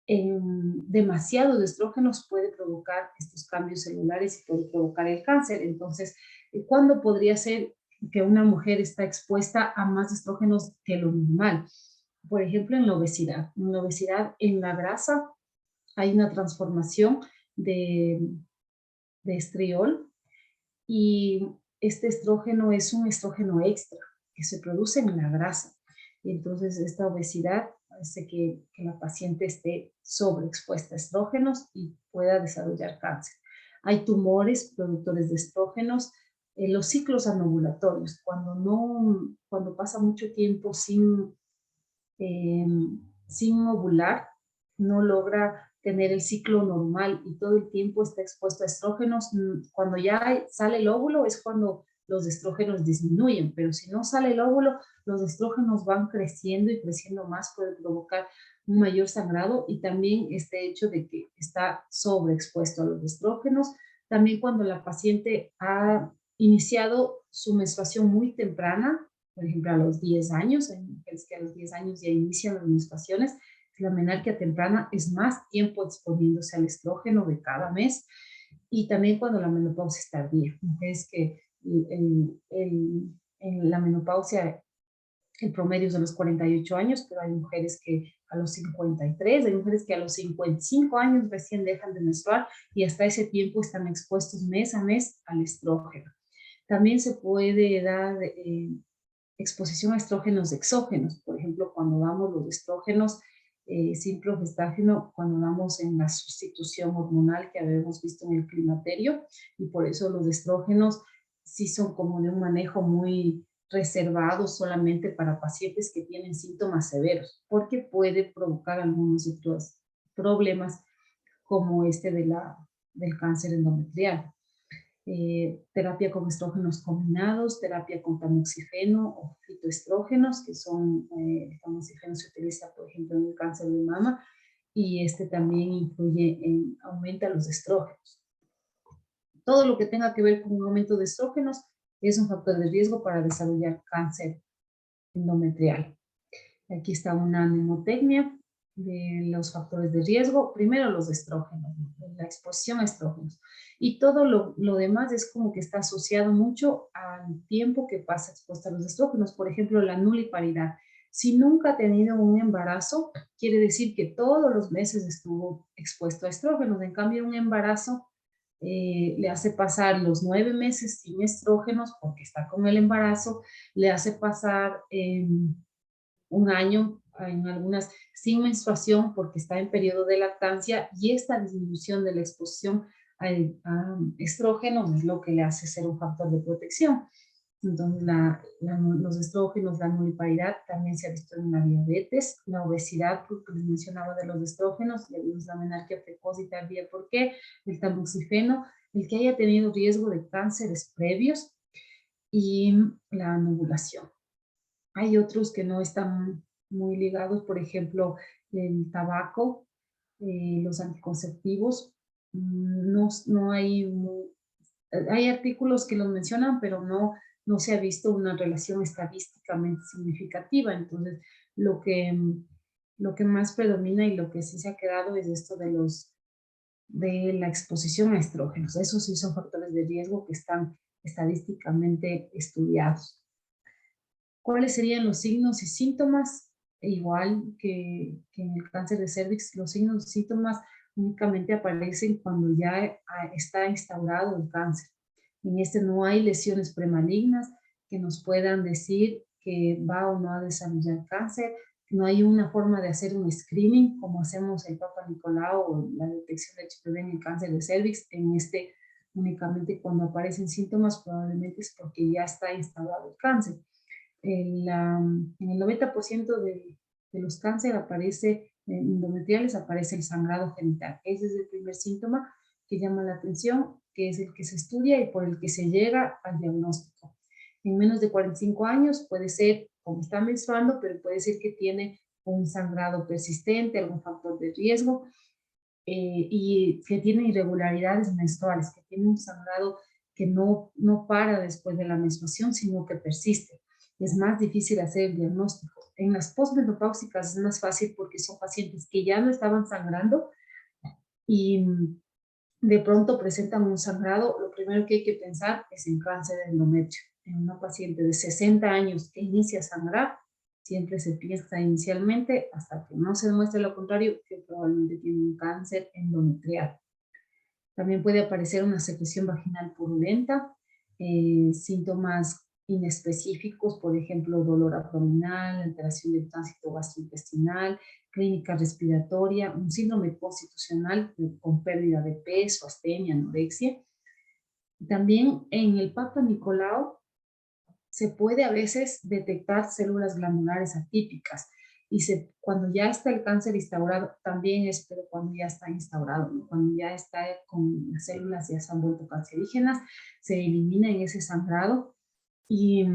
demasiado de estrógenos puede provocar estos cambios celulares y puede provocar el cáncer. Entonces, ¿cuándo podría ser que una mujer está expuesta a más estrógenos que lo normal? Por ejemplo, en la obesidad. En la obesidad, en la grasa, hay una transformación de estriol y este estrógeno es un estrógeno extra que se produce en la grasa. Y entonces esta obesidad hace que la paciente esté sobreexpuesta a estrógenos y pueda desarrollar cáncer. Hay tumores productores de estrógenos, los ciclos anovulatorios, cuando pasa mucho tiempo eh, sin ovular, no logra tener el ciclo normal y todo el tiempo está expuesto a estrógenos. Cuando ya sale el óvulo es cuando los estrógenos disminuyen, pero si no sale el óvulo, los estrógenos van creciendo y creciendo más, puede provocar un mayor sangrado y también este hecho de que está sobreexpuesto a los estrógenos. También cuando la paciente ha iniciado su menstruación muy temprana, por ejemplo, a los 10 años, hay mujeres que a los 10 años ya inician las menstruaciones, la menarquia temprana es más tiempo exponiéndose al estrógeno de cada mes, y también cuando la menopausia es tardía, mujeres que en la menopausia el promedio es de los 48 años, pero hay mujeres que a los 53, hay mujeres que a los 55 años recién dejan de menstruar y hasta ese tiempo están expuestos mes a mes al estrógeno. También se puede dar exposición a estrógenos exógenos, por ejemplo, cuando damos los estrógenos sin progestágeno, cuando damos en la sustitución hormonal que habíamos visto en el climaterio, y por eso los estrógenos sí son como de un manejo muy reservado solamente para pacientes que tienen síntomas severos, porque puede provocar algunos otros problemas como este del cáncer endometrial. Terapia con estrógenos combinados, terapia con tamoxifeno o fitoestrógenos, que son, el tamoxifeno se utiliza, por ejemplo, en el cáncer de mama, y este también influye aumenta los estrógenos. Todo lo que tenga que ver con un aumento de estrógenos es un factor de riesgo para desarrollar cáncer endometrial. Aquí está una mnemotecnia de los factores de riesgo. Primero los estrógenos, la exposición a estrógenos. Y todo lo demás es como que está asociado mucho al tiempo que pasa expuesta a los estrógenos. Por ejemplo, la nuliparidad. Si nunca ha tenido un embarazo, quiere decir que todos los meses estuvo expuesto a estrógenos. En cambio, un embarazo le hace pasar los 9 meses sin estrógenos porque está con el embarazo, le hace pasar un año en algunas sin menstruación porque está en periodo de lactancia, y esta disminución de la exposición a estrógenos es lo que le hace ser un factor de protección. Entonces, los estrógenos, la nuliparidad también se ha visto en la diabetes, la obesidad, porque les mencionaba de los estrógenos, la menarquia precoz y tardía. ¿Por qué? El tamoxifeno, el que haya tenido riesgo de cánceres previos, y la anovulación. Hay otros que no están muy ligados, por ejemplo, el tabaco, los anticonceptivos. No hay artículos que los mencionan, pero no se ha visto una relación estadísticamente significativa. Entonces, lo que más predomina y lo que sí se ha quedado es esto de la exposición a estrógenos. Esos sí son factores de riesgo que están estadísticamente estudiados. ¿Cuáles serían los signos y síntomas? Igual que en el cáncer de cervix, los signos y síntomas únicamente aparecen cuando ya está instaurado el cáncer. En este no hay lesiones premalignas que nos puedan decir que va o no a desarrollar cáncer. No hay una forma de hacer un screening como hacemos el Papa Nicolau o la detección de HPV en el cáncer de cervix. En este únicamente cuando aparecen síntomas probablemente es porque ya está instaurado el cáncer. En el 90% de los cánceres endometriales aparece el sangrado genital. Ese es el primer síntoma que llama la atención, que es el que se estudia y por el que se llega al diagnóstico. En menos de 45 años puede ser como está menstruando, pero puede ser que tiene un sangrado persistente, algún factor de riesgo, y que tiene irregularidades menstruales, que tiene un sangrado que no para después de la menstruación, sino que persiste. es más difícil hacer el diagnóstico. En las postmenopáusicas es más fácil porque son pacientes que ya no estaban sangrando y de pronto presentan un sangrado. Lo primero que hay que pensar es en cáncer de endometrio. En una paciente de 60 años que inicia a sangrar, siempre se piensa inicialmente, hasta que no se demuestre lo contrario, que probablemente tiene un cáncer endometrial. También puede aparecer una secreción vaginal purulenta, síntomas inespecíficos, por ejemplo, dolor abdominal, alteración del tránsito gastrointestinal, clínica respiratoria, un síndrome constitucional con pérdida de peso, astenia, anorexia. También en el Papa Nicolau se puede a veces detectar células glandulares atípicas y cuando ya está el cáncer instaurado, también es, pero cuando ya está instaurado, ¿no? Cuando ya está con las células ya se han vuelto cancerígenas, se elimina en ese sangrado y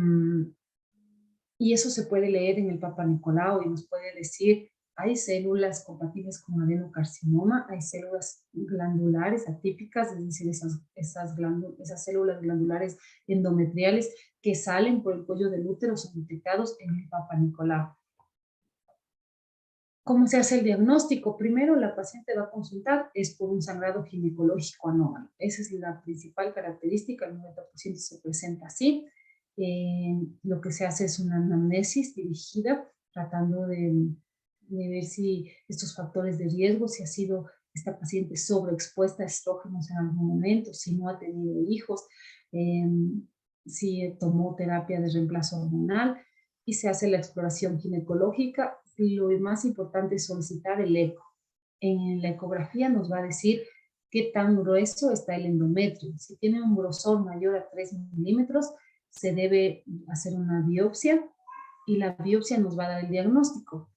eso se puede leer en el Papa Nicolau y nos puede decir, hay células compatibles con adenocarcinoma, hay células glandulares atípicas, es decir, esas células glandulares endometriales que salen por el cuello del útero son detectados en el Papa Nicolau. ¿Cómo se hace el diagnóstico? Primero, la paciente va a consultar, es por un sangrado ginecológico anómalo. Esa es la principal característica, el 90% se presenta así. Lo que se hace es una anamnesis dirigida, tratando de ver si estos factores de riesgo, si ha sido esta paciente sobreexpuesta a estrógenos en algún momento, si no ha tenido hijos, si tomó terapia de reemplazo hormonal, y se hace la exploración ginecológica. Lo más importante es solicitar el eco. En la ecografía nos va a decir qué tan grueso está el endometrio. Si tiene un grosor mayor a 3 milímetros, se debe hacer una biopsia y la biopsia nos va a dar el diagnóstico.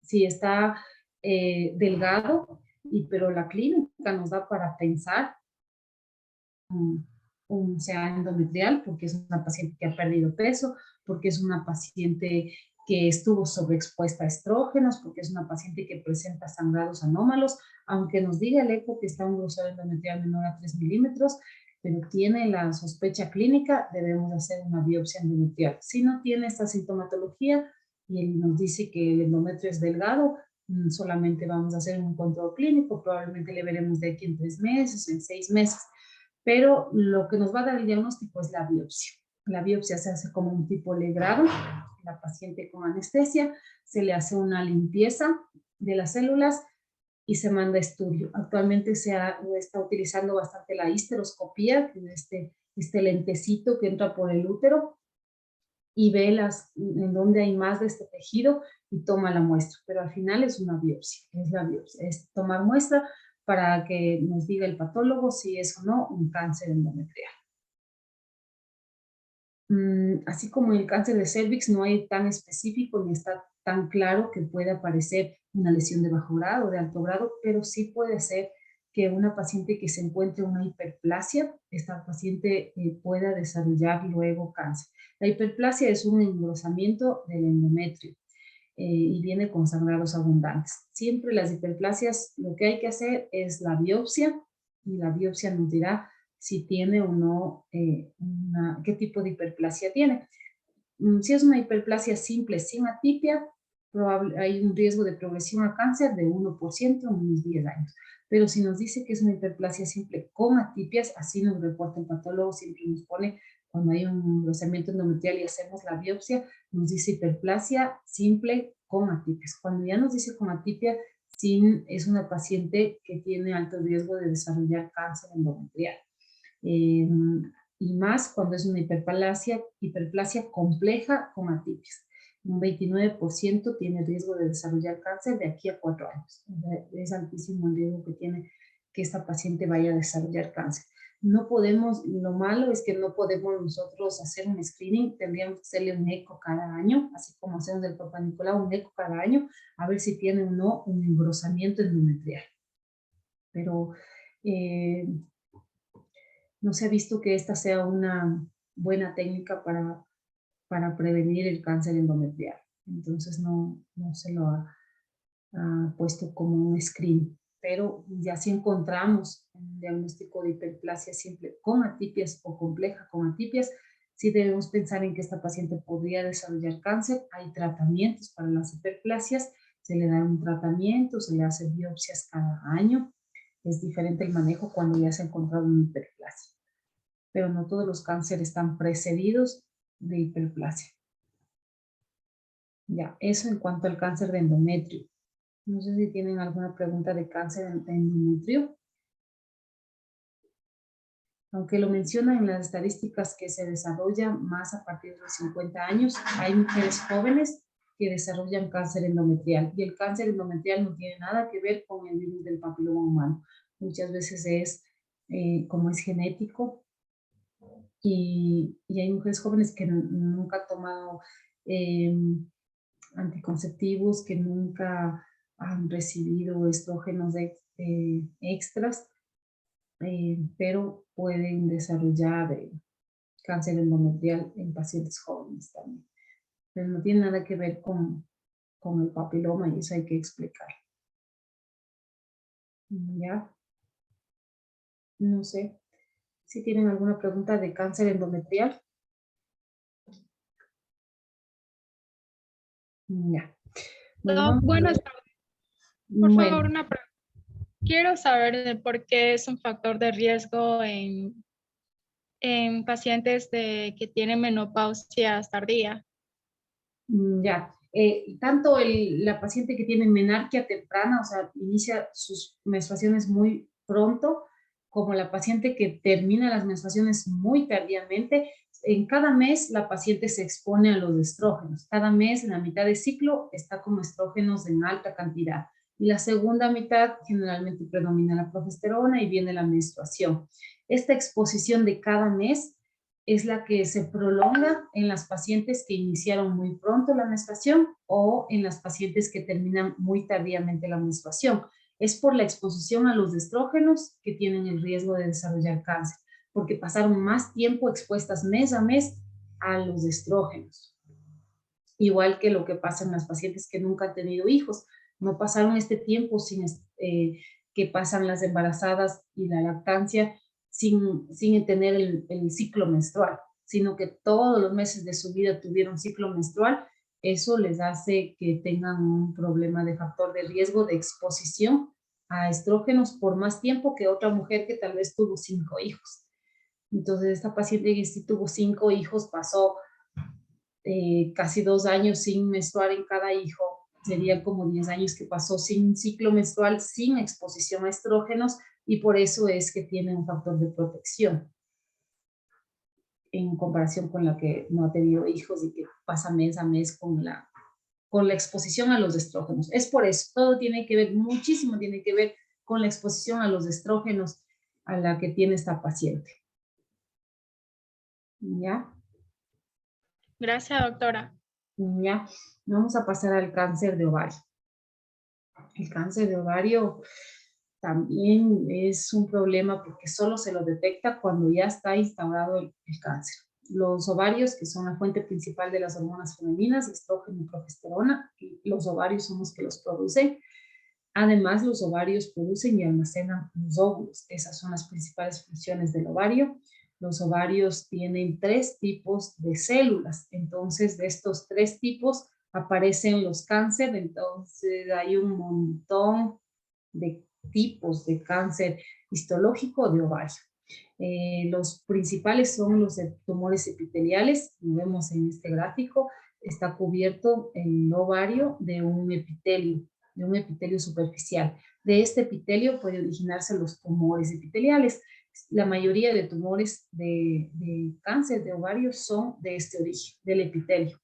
Si está delgado, pero la clínica nos da para pensar un sea endometrial, porque es una paciente que ha perdido peso, porque es una paciente que estuvo sobreexpuesta a estrógenos, porque es una paciente que presenta sangrados anómalos, aunque nos diga el eco que está un grosor endometrial menor a 3 milímetros, pero tiene la sospecha clínica, debemos hacer una biopsia endometrial. Si no tiene esta sintomatología y él nos dice que el endometrio es delgado, solamente vamos a hacer un control clínico, probablemente le veremos de aquí en 3 meses, en 6 meses, pero lo que nos va a dar el diagnóstico es la biopsia. La biopsia se hace como un tipo legrado, la paciente con anestesia, se le hace una limpieza de las células y se manda estudio. Actualmente se está utilizando bastante la histeroscopía, que es este lentecito que entra por el útero y ve en dónde hay más de este tejido y toma la muestra. Pero al final es una biopsia, es la biopsia, es tomar muestra para que nos diga el patólogo si es o no un cáncer endometrial. Así como el cáncer de cervix no hay tan específico ni está tan claro que pueda aparecer una lesión de bajo grado o de alto grado, pero sí puede ser que una paciente que se encuentre una hiperplasia, esta paciente pueda desarrollar luego cáncer. La hiperplasia es un engrosamiento del endometrio y viene con sangrados abundantes. Siempre las hiperplasias, lo que hay que hacer es la biopsia y la biopsia nos dirá si tiene o no, qué tipo de hiperplasia tiene. Si es una hiperplasia simple sin atipia, hay un riesgo de progresión a cáncer de 1% en unos 10 años. Pero si nos dice que es una hiperplasia simple con atipias, así nos reporta el patólogo, siempre nos pone, cuando hay un engrosamiento endometrial y hacemos la biopsia, nos dice hiperplasia simple con atipias. Cuando ya nos dice con atipia, es una paciente que tiene alto riesgo de desarrollar cáncer endometrial. Y más cuando es una hiperplasia compleja con atipias. Un 29% tiene riesgo de desarrollar cáncer de aquí a 4 años. Es altísimo el riesgo que tiene que esta paciente vaya a desarrollar cáncer. No podemos, lo malo es que no podemos nosotros hacer un screening, tendríamos que hacerle un eco cada año, así como hacemos del Papa Nicolau, un eco cada año, a ver si tiene o no un engrosamiento endometrial. Pero no se ha visto que esta sea una buena técnica para prevenir el cáncer endometrial. Entonces no se lo ha puesto como un screen. Pero ya si encontramos un diagnóstico de hiperplasia simple con atipias o compleja con atipias, Sí debemos pensar en que esta paciente podría desarrollar cáncer. Hay tratamientos para las hiperplasias, se le da un tratamiento, se le hace biopsias cada año. Es diferente el manejo cuando ya se ha encontrado una hiperplasia. Pero no todos los cánceres están precedidos de hiperplasia. Ya, eso en cuanto al cáncer de endometrio. No sé si tienen alguna pregunta de cáncer de endometrio. Aunque lo mencionan en las estadísticas que se desarrolla más a partir de los 50 años, hay mujeres jóvenes que desarrollan cáncer endometrial. Y el cáncer endometrial no tiene nada que ver con el virus del papiloma humano. Muchas veces es, como es genético, y hay mujeres jóvenes que nunca han tomado anticonceptivos, que nunca han recibido estrógenos extras, pero pueden desarrollar cáncer endometrial en pacientes jóvenes también. Pero no tiene nada que ver con el papiloma y eso hay que explicar. ¿Ya? No sé si tienen alguna pregunta de cáncer endometrial. Ya. Bueno, Buenas tardes. Por bueno, favor, una pregunta. Quiero saber de por qué es un factor de riesgo en pacientes que tienen menopausia tardía. Ya. Tanto la paciente que tiene menarquia temprana, o sea, inicia sus menstruaciones muy pronto, como la paciente que termina las menstruaciones muy tardíamente, en cada mes la paciente se expone a los estrógenos. Cada mes, en la mitad de ciclo, está con estrógenos en alta cantidad. Y la segunda mitad generalmente predomina la progesterona y viene la menstruación. Esta exposición de cada mes es la que se prolonga en las pacientes que iniciaron muy pronto la menstruación o en las pacientes que terminan muy tardíamente la menstruación. Es por la exposición a los estrógenos que tienen el riesgo de desarrollar cáncer, porque pasaron más tiempo expuestas mes a mes a los estrógenos. Igual que lo que pasa en las pacientes que nunca han tenido hijos, no pasaron este tiempo que pasan las embarazadas y la lactancia sin tener el ciclo menstrual, sino que todos los meses de su vida tuvieron ciclo menstrual. Eso les hace que tengan un problema de factor de riesgo de exposición a estrógenos por más tiempo que otra mujer que tal vez tuvo 5 hijos. Entonces, esta paciente que sí tuvo 5 hijos pasó casi 2 años sin menstruar en cada hijo. Serían como 10 años que pasó sin ciclo menstrual, sin exposición a estrógenos, y por eso es que tiene un factor de protección en comparación con la que no ha tenido hijos y que pasa mes a mes con la exposición a los estrógenos. Es por eso, todo tiene que ver, muchísimo tiene que ver con la exposición a los estrógenos a la que tiene esta paciente. ¿Ya? Gracias, doctora. Ya, vamos a pasar al cáncer de ovario. El cáncer de ovario también es un problema porque solo se lo detecta cuando ya está instaurado el cáncer. Los ovarios, que son la fuente principal de las hormonas femeninas, estrógeno y progesterona, y los ovarios son los que los producen. Además, los ovarios producen y almacenan los óvulos. Esas son las principales funciones del ovario. Los ovarios tienen 3 tipos de células. Entonces, de estos 3 tipos aparecen los cánceres. Entonces, hay un montón de tipos de cáncer histológico de ovario. Los principales son los de tumores epiteliales. Como vemos en este gráfico, está cubierto el ovario de un epitelio superficial. De este epitelio pueden originarse los tumores epiteliales. La mayoría de tumores de cáncer de ovario son de este origen, del epitelio.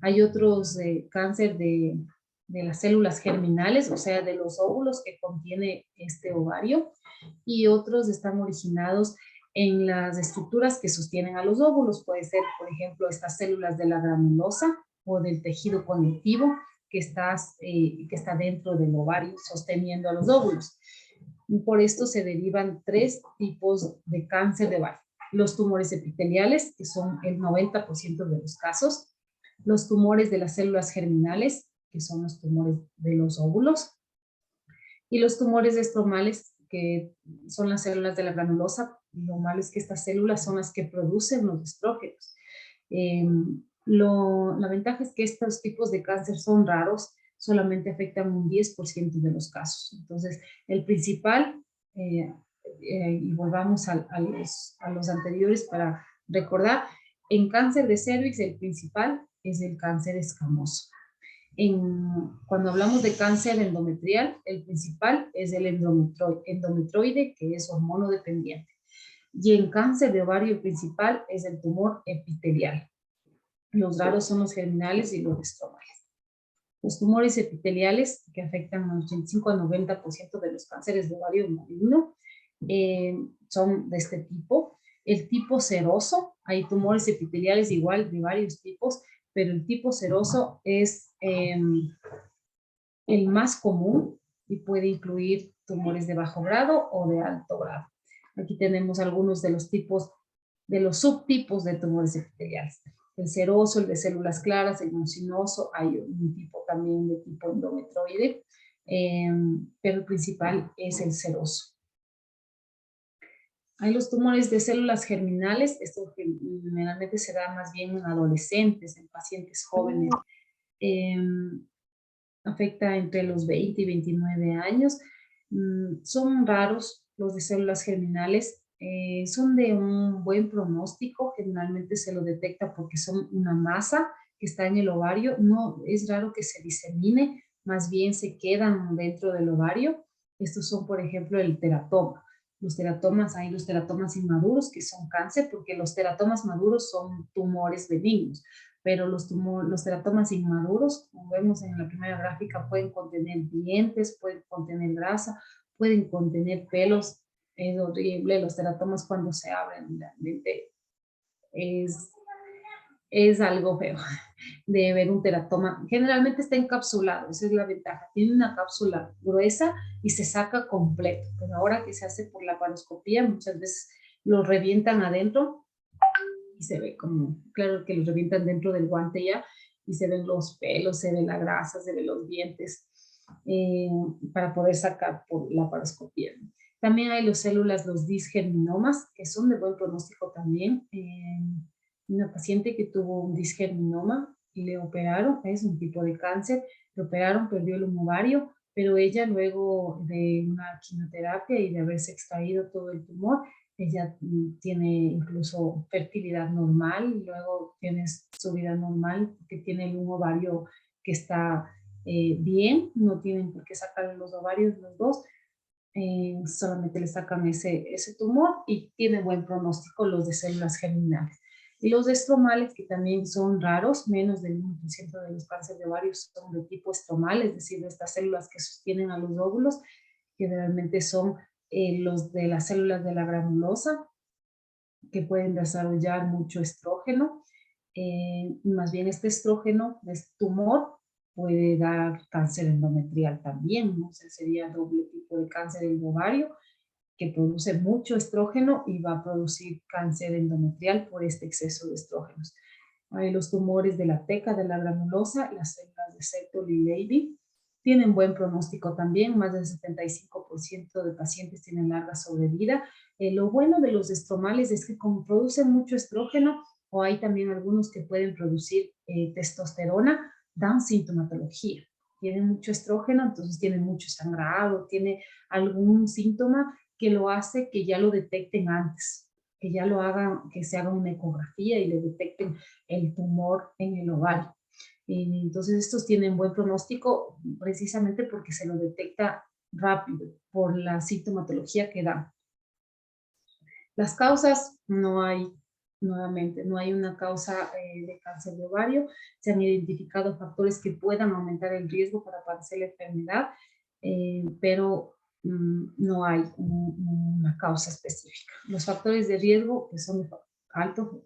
Hay otros cáncer de las células germinales, o sea, de los óvulos que contiene este ovario, y otros están originados en las estructuras que sostienen a los óvulos. Puede ser, por ejemplo, estas células de la granulosa o del tejido conectivo que está dentro del ovario sosteniendo a los óvulos. Y por esto se derivan 3 tipos de cáncer de ovario. Los tumores epiteliales, que son el 90% de los casos. Los tumores de las células germinales, que son los tumores de los óvulos. Y los tumores estromales, que son las células de la granulosa. Lo malo es que estas células son las que producen los estrógenos. La ventaja es que estos tipos de cáncer son raros, solamente afectan un 10% de los casos. Entonces, el principal, y volvamos a los anteriores para recordar, en cáncer de cervix el principal es el cáncer escamoso. Cuando hablamos de cáncer endometrial, el principal es el endometroide, que es hormonodependiente. Y en cáncer de ovario el principal es el tumor epitelial. Los raros son los germinales y los estromales. Los tumores epiteliales, que afectan al 85 al 90% de los cánceres de ovario maligno, son de este tipo. El tipo seroso, hay tumores epiteliales igual de varios tipos, pero el tipo seroso es el más común y puede incluir tumores de bajo grado o de alto grado. Aquí tenemos algunos de los tipos, de los subtipos de tumores epiteliales. El seroso, el de células claras, el mucinoso, hay un tipo también de tipo endometroide, pero el principal es el seroso. Hay los tumores de células germinales, esto generalmente se da más bien en adolescentes, en pacientes jóvenes, afecta entre los 20 y 29 años. Son raros los de células germinales, son de un buen pronóstico, generalmente se lo detecta porque son una masa que está en el ovario, no es raro que se disemine, más bien se quedan dentro del ovario. Estos son, por ejemplo, el teratoma. Los teratomas, hay los teratomas inmaduros que son cáncer, porque los teratomas maduros son tumores benignos, pero los teratomas inmaduros, como vemos en la primera gráfica, pueden contener dientes, pueden contener grasa, pueden contener pelos. Es horrible, los teratomas cuando se abren, realmente es algo feo de ver un teratoma. Generalmente está encapsulado, esa es la ventaja. Tiene una cápsula gruesa y se saca completo, pero ahora que se hace por laparoscopía, muchas veces lo revientan adentro y se ve como, claro que lo revientan dentro del guante ya, y se ven los pelos, se ve la grasa, se ven los dientes, para poder sacar por laparoscopía. También hay las células, los disgerminomas, que son de buen pronóstico también. Una paciente que tuvo un disgerminoma y le operaron, es un tipo de cáncer, le operaron, perdió el ovario, pero ella luego de una quimioterapia y de haberse extraído todo el tumor, ella tiene incluso fertilidad normal, y luego tiene su vida normal porque tiene un ovario que está bien, no tienen por qué sacarle los ovarios los dos, solamente le sacan ese tumor y tiene buen pronóstico los de células germinales. Y los estromales, que también son raros, menos del 1% de los cánceres de ovario son de tipo estromal, es decir, de estas células que sostienen a los óvulos, generalmente son los de las células de la granulosa, que pueden desarrollar mucho estrógeno. Más bien este estrógeno, este tumor, puede dar cáncer endometrial también, ¿no? O sea, sería doble tipo de cáncer del ovario, que produce mucho estrógeno y va a producir cáncer endometrial por este exceso de estrógenos. Hay los tumores de la teca, de la granulosa, las células de Sertoli y Levy, tienen buen pronóstico también, más del 75% de pacientes tienen larga sobrevida. Lo bueno de los estromales es que como producen mucho estrógeno, o hay también algunos que pueden producir testosterona, dan sintomatología. Tienen mucho estrógeno, entonces tienen mucho sangrado, tiene algún síntoma que lo hace que ya lo detecten antes, que ya lo hagan, que se haga una ecografía y le detecten el tumor en el ovario. Entonces estos tienen buen pronóstico precisamente porque se lo detecta rápido por la sintomatología que dan. Las causas, no hay, nuevamente, no hay una causa de cáncer de ovario. Se han identificado factores que puedan aumentar el riesgo para padecer la enfermedad, pero no hay una causa específica. Los factores de riesgo, que son altos,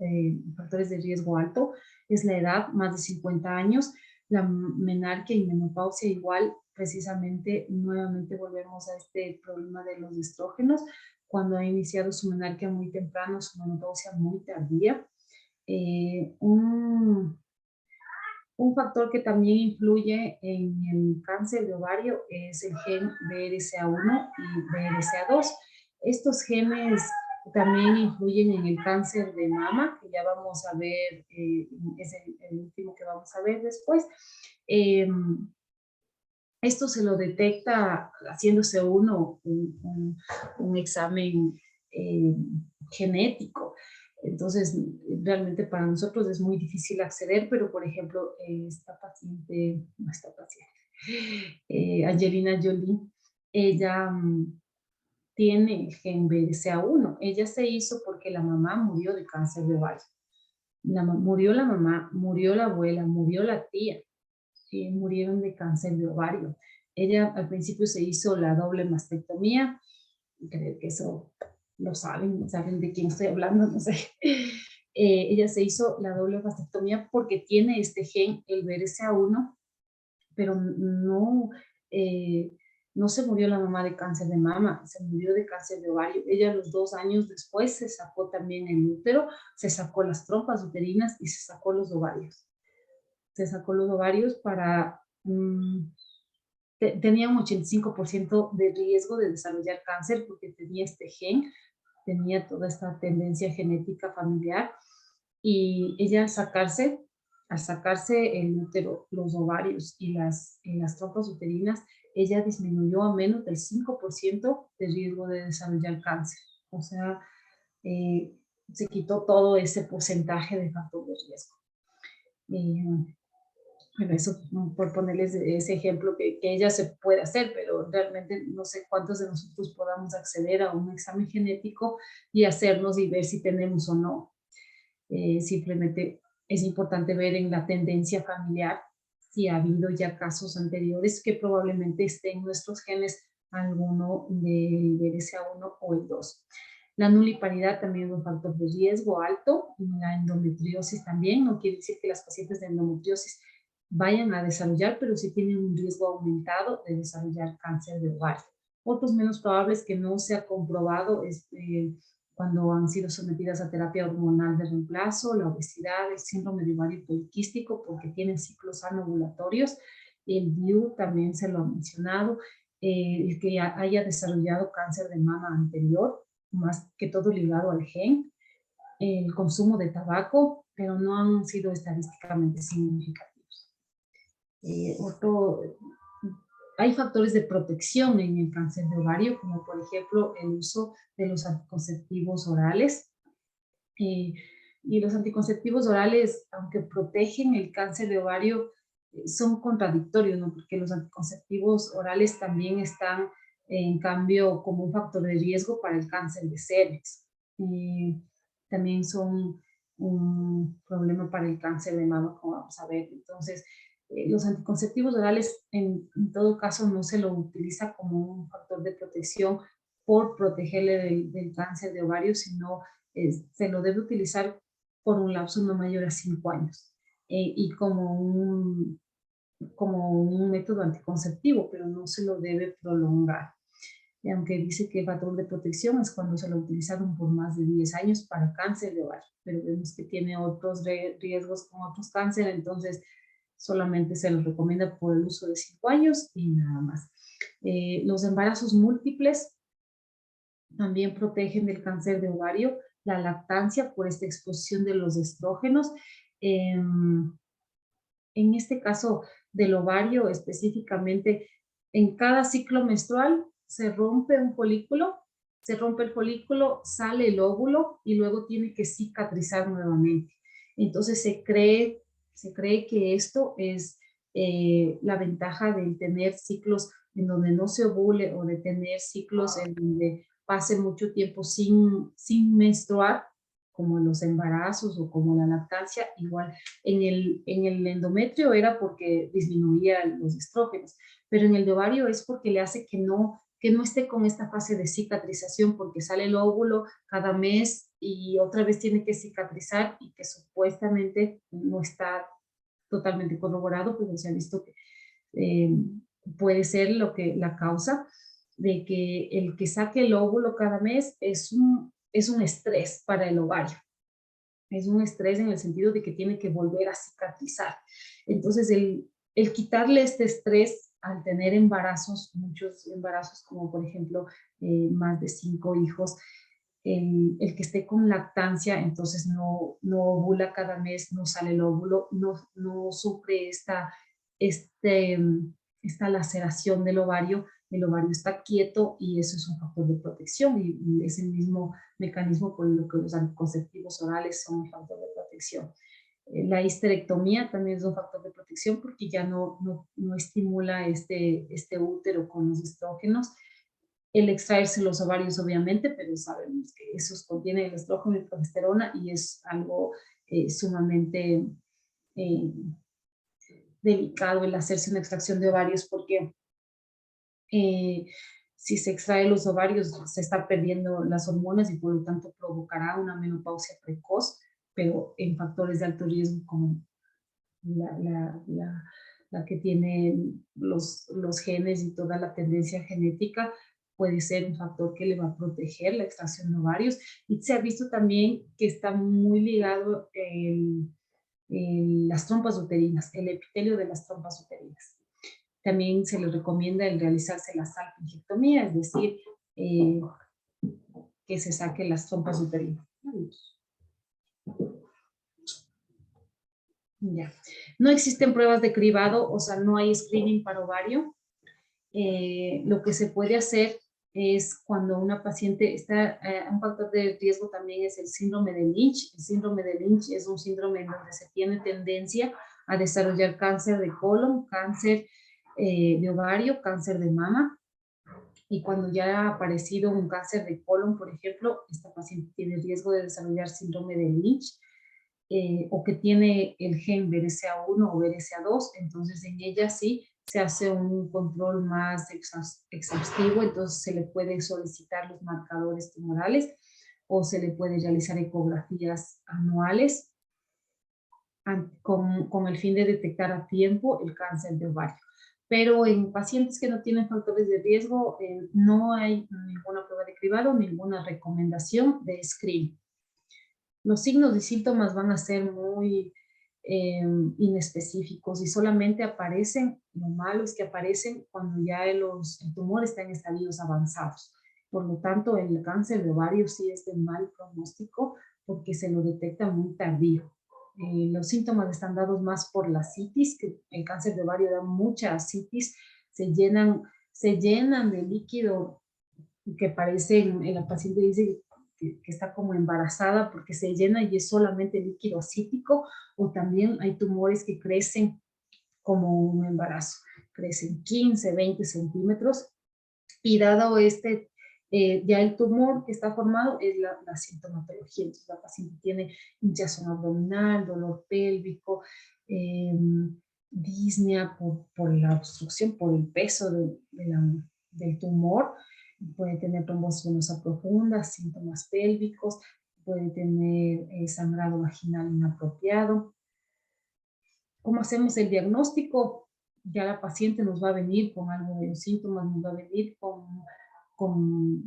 factores de riesgo alto, es la edad, más de 50 años, la menarquia y menopausia igual, precisamente, nuevamente volvemos a este problema de los estrógenos, cuando ha iniciado su menarquia muy temprano, su menopausia muy tardía. Un factor que también influye en el cáncer de ovario es el gen BRCA1 y BRCA2. Estos genes también influyen en el cáncer de mama, que ya vamos a ver, es el último que vamos a ver después. Esto se lo detecta haciéndose uno un examen genético. Entonces, realmente para nosotros es muy difícil acceder, pero por ejemplo, Angelina Jolie, ella tiene el gen BRCA1. Ella se hizo porque la mamá murió de cáncer de ovario. Murió la mamá, murió la abuela, murió la tía, murieron de cáncer de ovario. Ella al principio se hizo la doble mastectomía, creo que eso lo saben de quién estoy hablando, no sé. Ella se hizo la doble mastectomía porque tiene este gen, el BRCA1, pero no se murió la mamá de cáncer de mama, se murió de cáncer de ovario. Ella los 2 años después se sacó también el útero, se sacó las trompas uterinas y se sacó los ovarios. Se sacó los ovarios para... tenía un 85% de riesgo de desarrollar cáncer porque tenía este gen, tenía toda esta tendencia genética familiar, y ella al sacarse el útero, los ovarios y las trompas uterinas, ella disminuyó a menos del 5% de riesgo de desarrollar cáncer. O sea, se quitó todo ese porcentaje de factor de riesgo. Bueno, eso por ponerles ese ejemplo que ella se puede hacer, pero realmente no sé cuántos de nosotros podamos acceder a un examen genético y hacernos y ver si tenemos o no. Simplemente es importante ver en la tendencia familiar si ha habido ya casos anteriores que probablemente estén en nuestros genes alguno del BRCA1 o el 2. La nuliparidad también es un factor de riesgo alto, la endometriosis también, no quiere decir que las pacientes de endometriosis vayan a desarrollar, pero sí tienen un riesgo aumentado de desarrollar cáncer de ovario. Otros menos probables que no se ha comprobado es cuando han sido sometidas a terapia hormonal de reemplazo, la obesidad, el síndrome de ovario poliquístico, porque tienen ciclos anovulatorios. El DIU también se lo ha mencionado, el que haya desarrollado cáncer de mama anterior, más que todo ligado al gen, el consumo de tabaco, pero no han sido estadísticamente significativos. Hay factores de protección en el cáncer de ovario, como por ejemplo el uso de los anticonceptivos orales. Y los anticonceptivos orales, aunque protegen el cáncer de ovario, son contradictorios, ¿no? Porque los anticonceptivos orales también están, en cambio, como un factor de riesgo para el cáncer de cervix. También son un problema para el cáncer de mama, como vamos a ver. Entonces, los anticonceptivos orales, en todo caso, no se lo utiliza como un factor de protección por protegerle del cáncer de ovario, sino se lo debe utilizar por un lapso no mayor a 5 años y como un método anticonceptivo, pero no se lo debe prolongar. Y aunque dice que el factor de protección es cuando se lo utilizaron por más de 10 años para cáncer de ovario, pero vemos que tiene otros riesgos con otros cánceres, entonces solamente se lo recomienda por el uso de 5 años y nada más. Los embarazos múltiples también protegen del cáncer de ovario, la lactancia por esta exposición de los estrógenos. En este caso del ovario específicamente, en cada ciclo menstrual se rompe un folículo, se rompe el folículo, sale el óvulo y luego tiene que cicatrizar nuevamente. Entonces se cree que esto es la ventaja de tener ciclos en donde no se ovule o de tener ciclos en donde pase mucho tiempo sin menstruar, como en los embarazos o como la lactancia. Igual en el endometrio era porque disminuía los estrógenos, pero en el de ovario es porque le hace que no esté con esta fase de cicatrización, porque sale el óvulo cada mes y otra vez tiene que cicatrizar, y que supuestamente no está totalmente corroborado, pero se ha visto que puede ser la causa de que el que saque el óvulo cada mes es un estrés para el ovario. Es un estrés en el sentido de que tiene que volver a cicatrizar. Entonces, el quitarle este estrés al tener embarazos, muchos embarazos, como por ejemplo más de 5 hijos, el que esté con lactancia, entonces no ovula cada mes, no sale el óvulo, no sufre esta laceración del ovario, el ovario está quieto y eso es un factor de protección y es el mismo mecanismo por el que los anticonceptivos orales son un factor de protección. La histerectomía también es un factor de protección porque ya no estimula este útero con los estrógenos. El extraerse los ovarios, obviamente, pero sabemos que esos contienen el estrógeno y progesterona y es algo sumamente delicado el hacerse una extracción de ovarios porque si se extrae los ovarios se está perdiendo las hormonas y por lo tanto provocará una menopausia precoz, pero en factores de alto riesgo como la que tiene los genes y toda la tendencia genética, puede ser un factor que le va a proteger la extracción de ovarios. Y se ha visto también que está muy ligado las trompas uterinas, el epitelio de las trompas uterinas. También se le recomienda el realizarse la salpingectomía, es decir, que se saquen las trompas uterinas. Ya. No existen pruebas de cribado, o sea, no hay screening para ovario. Lo que se puede hacer es cuando una paciente está, un factor de riesgo también es el síndrome de Lynch. El síndrome de Lynch es un síndrome en donde se tiene tendencia a desarrollar cáncer de colon, cáncer de ovario, cáncer de mama. Y cuando ya ha aparecido un cáncer de colon, por ejemplo, esta paciente tiene riesgo de desarrollar síndrome de Lynch. O que tiene el gen BRCA1 o BRCA2, entonces en ella sí se hace un control más exhaustivo, entonces se le puede solicitar los marcadores tumorales o se le puede realizar ecografías anuales con el fin de detectar a tiempo el cáncer de ovario. Pero en pacientes que no tienen factores de riesgo, no hay ninguna prueba de cribado, ninguna recomendación de screening. Los signos y síntomas van a ser muy inespecíficos y solamente aparecen, lo malo es que aparecen cuando ya el tumor está en estadios avanzados. Por lo tanto, el cáncer de ovario sí es de mal pronóstico porque se lo detecta muy tardío. Los síntomas están dados más por la citis, que el cáncer de ovario da mucha citis, se llenan de líquido que parece, la paciente dice que está como embarazada porque se llena y es solamente líquido ascítico, o también hay tumores que crecen como un embarazo, crecen 15, 20 centímetros y dado ya el tumor que está formado es la sintomatología, entonces la paciente tiene hinchazón abdominal, dolor pélvico, disnea por la obstrucción, por el peso del tumor, puede tener trombosis venosa profunda, síntomas pélvicos, puede tener sangrado vaginal inapropiado. ¿Cómo hacemos el diagnóstico? Ya la paciente nos va a venir con algo de los síntomas, nos va a venir con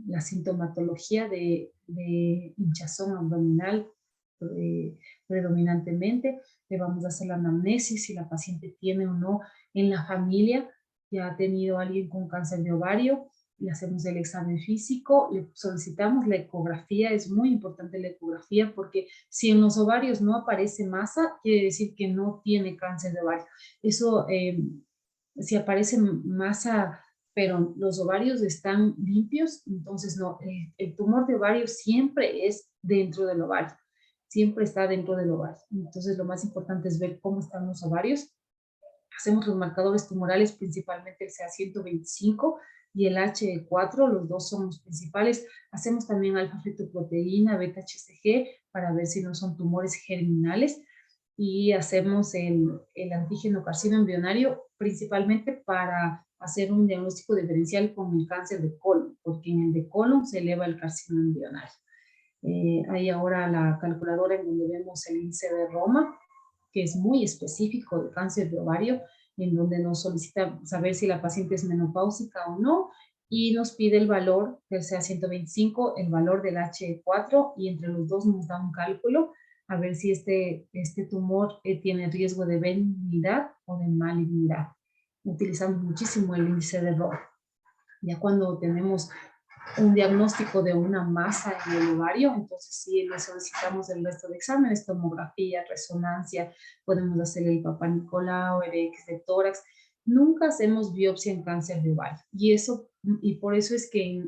la sintomatología de hinchazón abdominal predominantemente. Le vamos a hacer la anamnesis si la paciente tiene o no en la familia, ya ha tenido alguien con cáncer de ovario, le hacemos el examen físico, le solicitamos la ecografía, es muy importante la ecografía porque si en los ovarios no aparece masa, quiere decir que no tiene cáncer de ovario. Eso, si aparece masa, pero los ovarios están limpios, entonces no, el tumor de ovario siempre es dentro del ovario, siempre está dentro del ovario. Entonces lo más importante es ver cómo están los ovarios. Hacemos los marcadores tumorales, principalmente el CA125 y el HE4, los dos son los principales. Hacemos también alfa-fetoproteína, beta-HCG, para ver si no son tumores germinales. Y hacemos el antígeno carcinoma embrionario, principalmente para hacer un diagnóstico diferencial con el cáncer de colon, porque en el de colon se eleva el carcinoma embrionario. Hay ahora la calculadora en donde vemos el índice de Roma, que es muy específico de cáncer de ovario, en donde nos solicita saber si la paciente es menopáusica o no, y nos pide el valor del CA125, el valor del HE4, y entre los dos nos da un cálculo a ver si este tumor tiene riesgo de benignidad o de malignidad. Utilizamos muchísimo el índice de Roma. Ya cuando tenemos un diagnóstico de una masa en el ovario, entonces sí le solicitamos el resto de exámenes, tomografía, resonancia, podemos hacer el Papá Nicolau, el X de tórax. Nunca hacemos biopsia en cáncer de ovario y por eso es que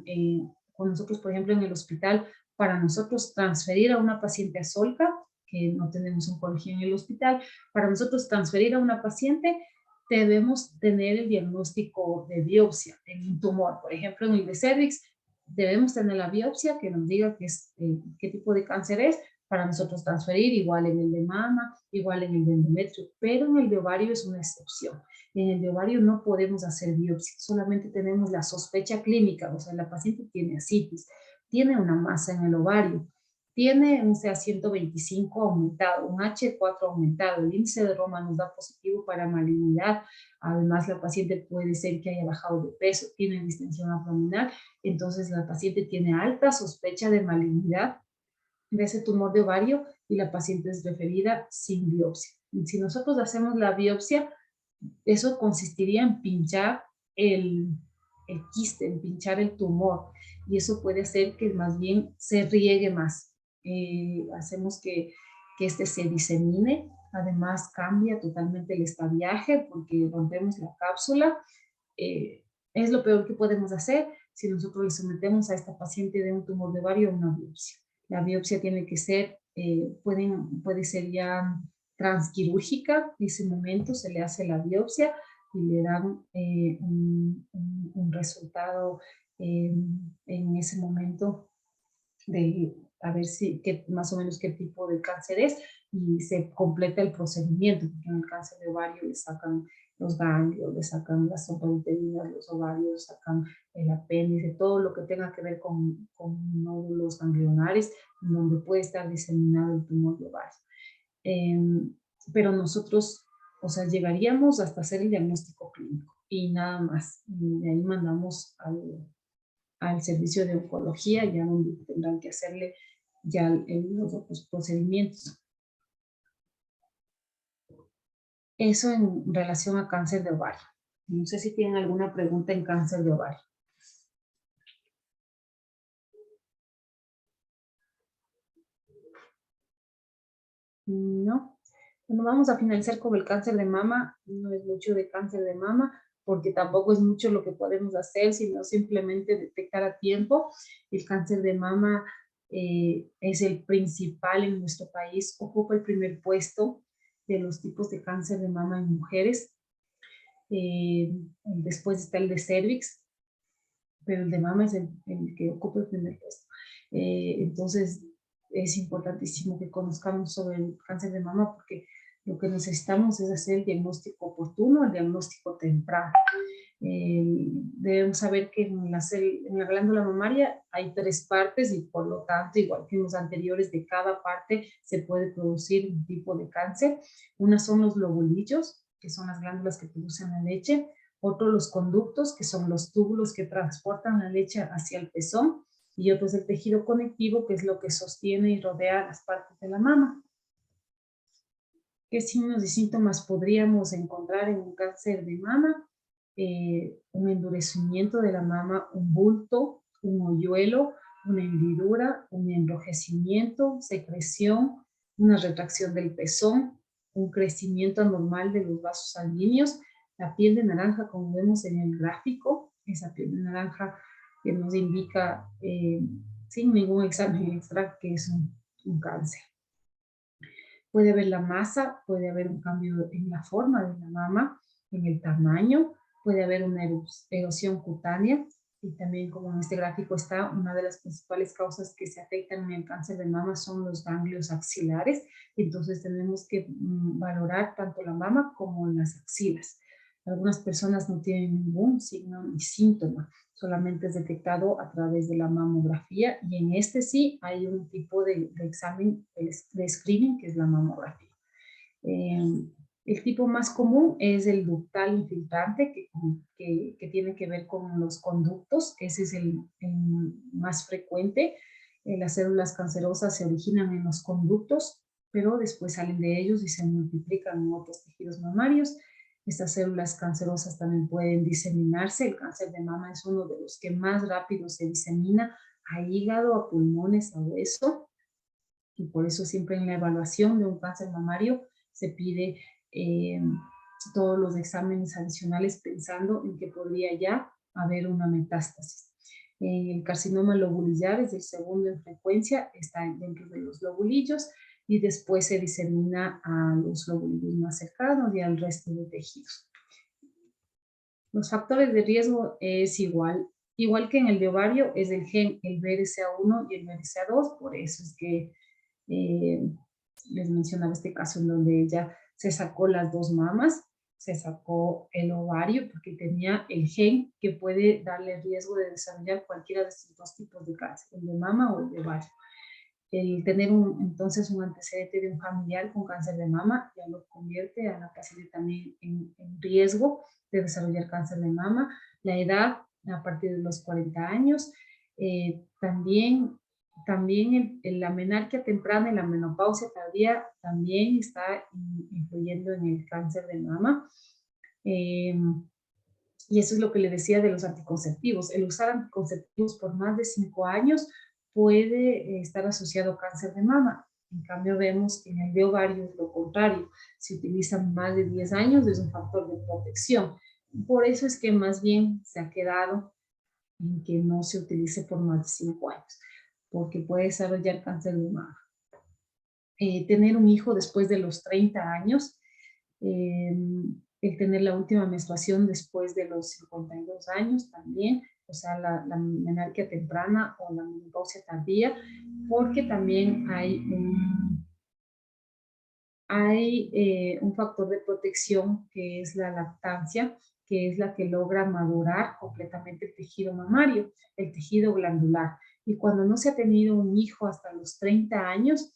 con nosotros, por ejemplo, en el hospital, para nosotros transferir a una paciente a Solca, que no tenemos oncología en el hospital, para nosotros transferir a una paciente debemos tener el diagnóstico de biopsia en un tumor. Por ejemplo, en el de cervix, debemos tener la biopsia que nos diga qué tipo de cáncer es para nosotros transferir, igual en el de mama, igual en el de endometrio, pero en el de ovario es una excepción. En el de ovario no podemos hacer biopsia, solamente tenemos la sospecha clínica, o sea, la paciente tiene ascitis, tiene una masa en el ovario, tiene un CA125 aumentado, un H4 aumentado, el índice de Roma nos da positivo para malignidad, además la paciente puede ser que haya bajado de peso, tiene distensión abdominal, entonces la paciente tiene alta sospecha de malignidad de ese tumor de ovario y la paciente es referida sin biopsia. Y si nosotros hacemos la biopsia, eso consistiría en pinchar el quiste, en pinchar el tumor, y eso puede hacer que más bien se riegue más. Hacemos que este se disemine, además cambia totalmente el estadiaje porque rompemos la cápsula. Es lo peor que podemos hacer si nosotros le sometemos a esta paciente de un tumor de ovario a una biopsia. La biopsia tiene que ser, puede ser ya transquirúrgica, en ese momento se le hace la biopsia y le dan un resultado en ese momento de a ver más o menos qué tipo de cáncer es y se completa el procedimiento, porque en el cáncer de ovario le sacan los ganglios, le sacan las trompas uterinas, los ovarios, sacan el apéndice, todo lo que tenga que ver con nódulos ganglionares, donde puede estar diseminado el tumor de ovario. Pero nosotros, o sea, llegaríamos hasta hacer el diagnóstico clínico y nada más. Y de ahí mandamos al servicio de oncología, ya donde tendrán que hacerle ya los otros procedimientos. Eso en relación a cáncer de ovario. No sé si tienen alguna pregunta en cáncer de ovario. No. Bueno, vamos a finalizar con el cáncer de mama. No es mucho de cáncer de mama, porque tampoco es mucho lo que podemos hacer, sino simplemente detectar a tiempo. El cáncer de mama es el principal en nuestro país, ocupa el primer puesto de los tipos de cáncer de mama en mujeres. Después está el de cervix, pero el de mama es el que ocupa el primer puesto. Entonces, es importantísimo que conozcamos sobre el cáncer de mama porque lo que necesitamos es hacer el diagnóstico oportuno, el diagnóstico temprano. Debemos saber que en la glándula mamaria hay 3 partes y por lo tanto, igual que en los anteriores, de cada parte se puede producir un tipo de cáncer. Unas son los lobulillos, que son las glándulas que producen la leche. Otro, los conductos, que son los túbulos que transportan la leche hacia el pezón. Y otro es el tejido conectivo, que es lo que sostiene y rodea las partes de la mama. ¿Qué signos y síntomas podríamos encontrar en un cáncer de mama? Un endurecimiento de la mama, un bulto, un hoyuelo, una hendidura, un enrojecimiento, secreción, una retracción del pezón, un crecimiento anormal de los vasos sanguíneos, la piel de naranja, como vemos en el gráfico, esa piel de naranja que nos indica sin ningún examen extra que es un cáncer. Puede haber la masa, puede haber un cambio en la forma de la mama, en el tamaño, puede haber una erosión cutánea y también, como en este gráfico está, una de las principales causas que se afectan en el cáncer de mama son los ganglios axilares. Entonces tenemos que valorar tanto la mama como las axilas. Algunas personas no tienen ningún signo ni síntoma, solamente es detectado a través de la mamografía y en este sí hay un tipo de examen de screening que es la mamografía. El tipo más común es el ductal infiltrante que tiene que ver con los conductos, ese es el más frecuente. Las células cancerosas se originan en los conductos, pero después salen de ellos y se multiplican en otros tejidos mamarios. Estas células cancerosas también pueden diseminarse. El cáncer de mama es uno de los que más rápido se disemina a hígado, a pulmones, a hueso. Y por eso siempre en la evaluación de un cáncer mamario se pide todos los exámenes adicionales pensando en que podría ya haber una metástasis. El carcinoma lobulillar es el segundo en frecuencia, está dentro de los lobulillos y después se disemina a los lobulillos más cercanos y al resto de tejidos. Los factores de riesgo es igual que en el de ovario, es el gen, el BRCA1 y el BRCA2, por eso es que les mencionaba este caso en donde ella se sacó las dos mamas, se sacó el ovario porque tenía el gen que puede darle riesgo de desarrollar cualquiera de estos dos tipos de cáncer, el de mama o el de ovario. El tener entonces un antecedente de un familiar con cáncer de mama ya lo convierte a la paciente también en riesgo de desarrollar cáncer de mama. La edad a partir de los 40 años, también la menarquia temprana y la menopausia tardía también está influyendo en el cáncer de mama. Y eso es lo que le decía de los anticonceptivos. El usar anticonceptivos por más de 5 años puede estar asociado a cáncer de mama. En cambio, vemos que en el de ovario es lo contrario. Si utilizan más de 10 años es un factor de protección. Por eso es que más bien se ha quedado en que no se utilice por más de 5 años, porque puede desarrollar cáncer de mama. Tener un hijo después de los 30 años, el tener la última menstruación después de los 52 años también, o sea, la menarquia temprana o la menopausia tardía, porque también hay un factor de protección que es la lactancia, que es la que logra madurar completamente el tejido mamario, el tejido glandular. Y cuando no se ha tenido un hijo hasta los 30 años,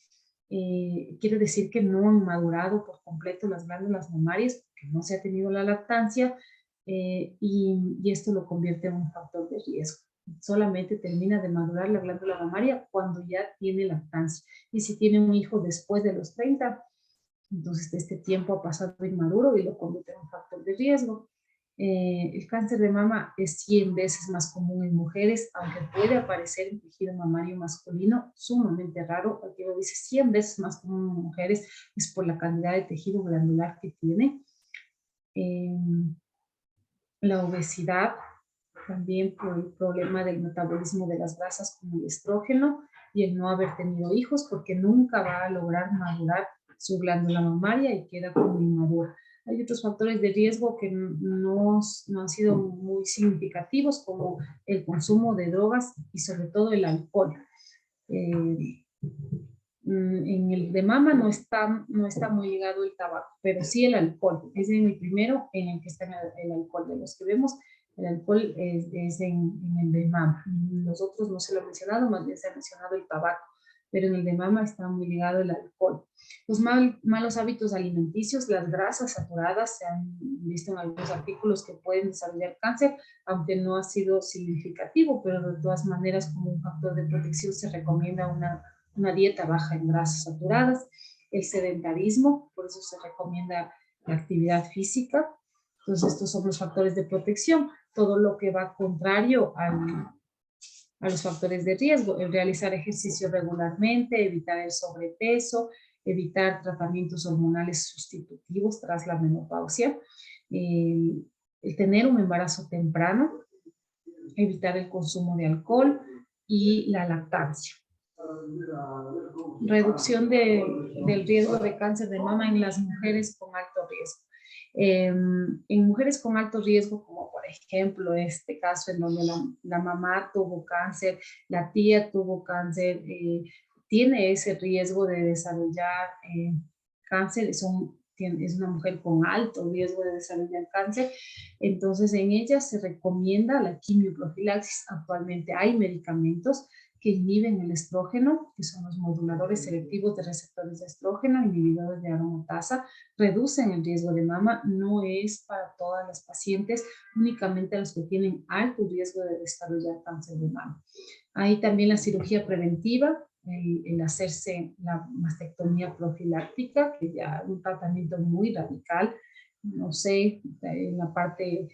quiere decir que no han madurado por completo las glándulas mamarias, que no se ha tenido la lactancia, y esto lo convierte en un factor de riesgo. Solamente termina de madurar la glándula mamaria cuando ya tiene lactancia. Y si tiene un hijo después de los 30, entonces este tiempo ha pasado inmaduro y lo convierte en un factor de riesgo. El cáncer de mama es 100 veces más común en mujeres, aunque puede aparecer en tejido mamario masculino, sumamente raro. Aquí lo dice 100 veces más común en mujeres, es por la cantidad de tejido glandular que tiene. La obesidad, también por el problema del metabolismo de las grasas como el estrógeno y el no haber tenido hijos, porque nunca va a lograr madurar su glándula mamaria y queda como inmadura. Hay otros factores de riesgo que no han sido muy significativos, como el consumo de drogas y sobre todo el alcohol. En el de mama no está muy ligado el tabaco, pero sí el alcohol. Es en el primero en el que está el alcohol. De los que vemos, el alcohol es en el de mama. Los otros no se lo he mencionado, más bien se ha mencionado el tabaco, pero en el de mama está muy ligado el alcohol. Los malos hábitos alimenticios, las grasas saturadas, se han visto en algunos artículos que pueden desarrollar cáncer, aunque no ha sido significativo, pero de todas maneras como un factor de protección se recomienda una dieta baja en grasas saturadas. El sedentarismo, por eso se recomienda la actividad física. Entonces estos son los factores de protección. Todo lo que va contrario a los factores de riesgo, el realizar ejercicio regularmente, evitar el sobrepeso, evitar tratamientos hormonales sustitutivos tras la menopausia, el tener un embarazo temprano, evitar el consumo de alcohol y la lactancia. Reducción del riesgo de cáncer de mama en las mujeres con alto riesgo. En mujeres con alto riesgo, como por ejemplo este caso en donde la mamá tuvo cáncer, la tía tuvo cáncer, tiene ese riesgo de desarrollar cáncer, es una mujer con alto riesgo de desarrollar cáncer, entonces en ella se recomienda la quimioprofilaxis. Actualmente hay medicamentos que inhiben el estrógeno, que son los moduladores selectivos de receptores de estrógeno, inhibidores de aromatasa, reducen el riesgo de mama. No es para todas las pacientes, únicamente a los que tienen alto riesgo de desarrollar cáncer de mama. Hay también la cirugía preventiva, el hacerse la mastectomía profiláctica, que ya es un tratamiento muy radical, no sé, en la parte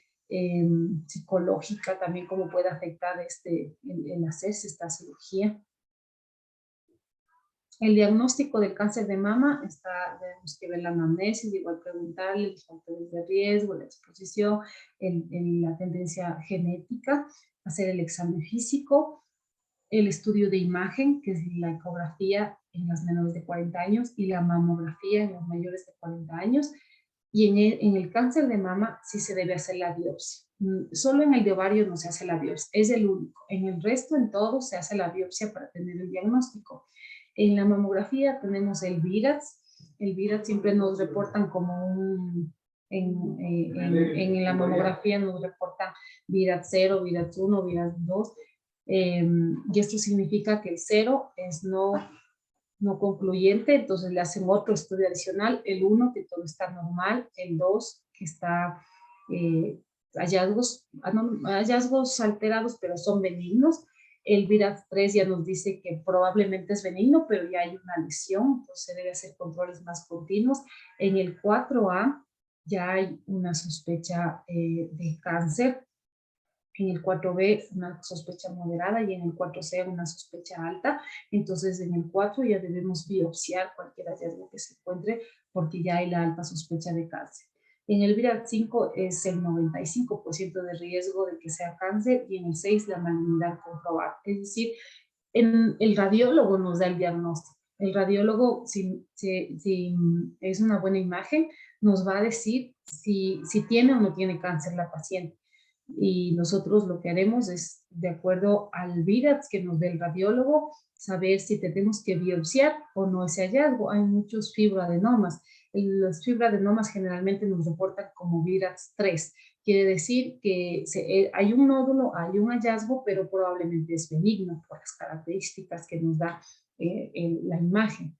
psicológica también cómo puede afectar el hacerse esta cirugía. El diagnóstico del cáncer de mama tenemos que ver la anamnesis, igual preguntarle los factores de riesgo, la exposición, la tendencia genética, hacer el examen físico, el estudio de imagen, que es la ecografía en las menores de 40 años y la mamografía en los mayores de 40 años. Y en el cáncer de mama sí se debe hacer la biopsia. Solo en el de ovario no se hace la biopsia, es el único. En el resto, en todo, se hace la biopsia para tener el diagnóstico. En la mamografía tenemos el VIRATS. El VIRATS siempre nos reportan como en la mamografía nos reportan VIRATS 0, VIRATS 1, VIRATS 2. Y esto significa que el 0 es no concluyente, entonces le hacen otro estudio adicional, el 1 que todo está normal, el 2 que está hallazgos alterados pero son benignos, el VIRATS 3 ya nos dice que probablemente es benigno pero ya hay una lesión, entonces se debe hacer controles más continuos. En el 4A ya hay una sospecha de cáncer, en el 4B una sospecha moderada y en el 4C una sospecha alta. Entonces en el 4 ya debemos biopsiar cualquier hallazgo que se encuentre porque ya hay la alta sospecha de cáncer. En el VIRAT 5 es el 95% de riesgo de que sea cáncer y en el 6 la malignidad comprobada. Es decir, el radiólogo nos da el diagnóstico. El radiólogo, si es una buena imagen, nos va a decir si tiene o no tiene cáncer la paciente. Y nosotros lo que haremos es, de acuerdo al VIRATS que nos dé el radiólogo, saber si tenemos que biopsiar o no ese hallazgo. Hay muchos fibroadenomas. Los fibroadenomas generalmente nos reportan como VIRATS 3. Quiere decir que hay un nódulo, hay un hallazgo, pero probablemente es benigno por las características que nos da la imagen.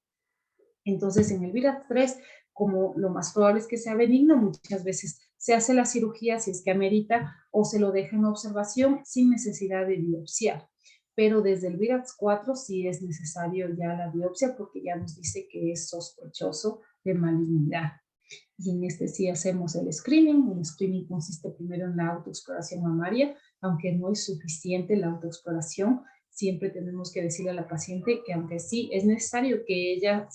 Entonces, en el VIRATS 3, como lo más probable es que sea benigno, muchas veces se hace la cirugía si es que amerita o se lo deja en observación sin necesidad de biopsiar. Pero desde el VIRATS 4 sí es necesario ya la biopsia porque ya nos dice que es sospechoso de malignidad. Y en este sí hacemos el screening. El screening consiste primero en la autoexploración mamaria, aunque no es suficiente la autoexploración. Siempre tenemos que decirle a la paciente que aunque sí es necesario que ella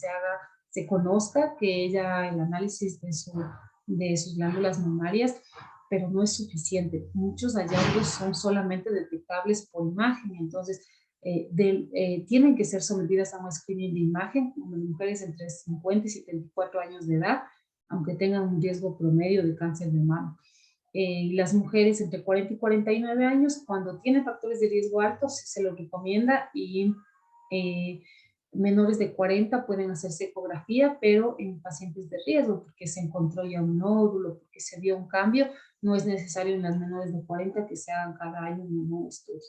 se conozca, que ella el análisis de sus glándulas mamarias, pero no es suficiente. Muchos hallazgos son solamente detectables por imagen, entonces tienen que ser sometidas a un screening de imagen, como mujeres entre 50 y 74 años de edad, aunque tengan un riesgo promedio de cáncer de mama. Las mujeres entre 40 y 49 años, cuando tienen factores de riesgo altos, se lo recomienda y menores de 40 pueden hacerse ecografía, pero en pacientes de riesgo, porque se encontró ya un nódulo, porque se vio un cambio, no es necesario en las menores de 40 que se hagan cada año un estudio.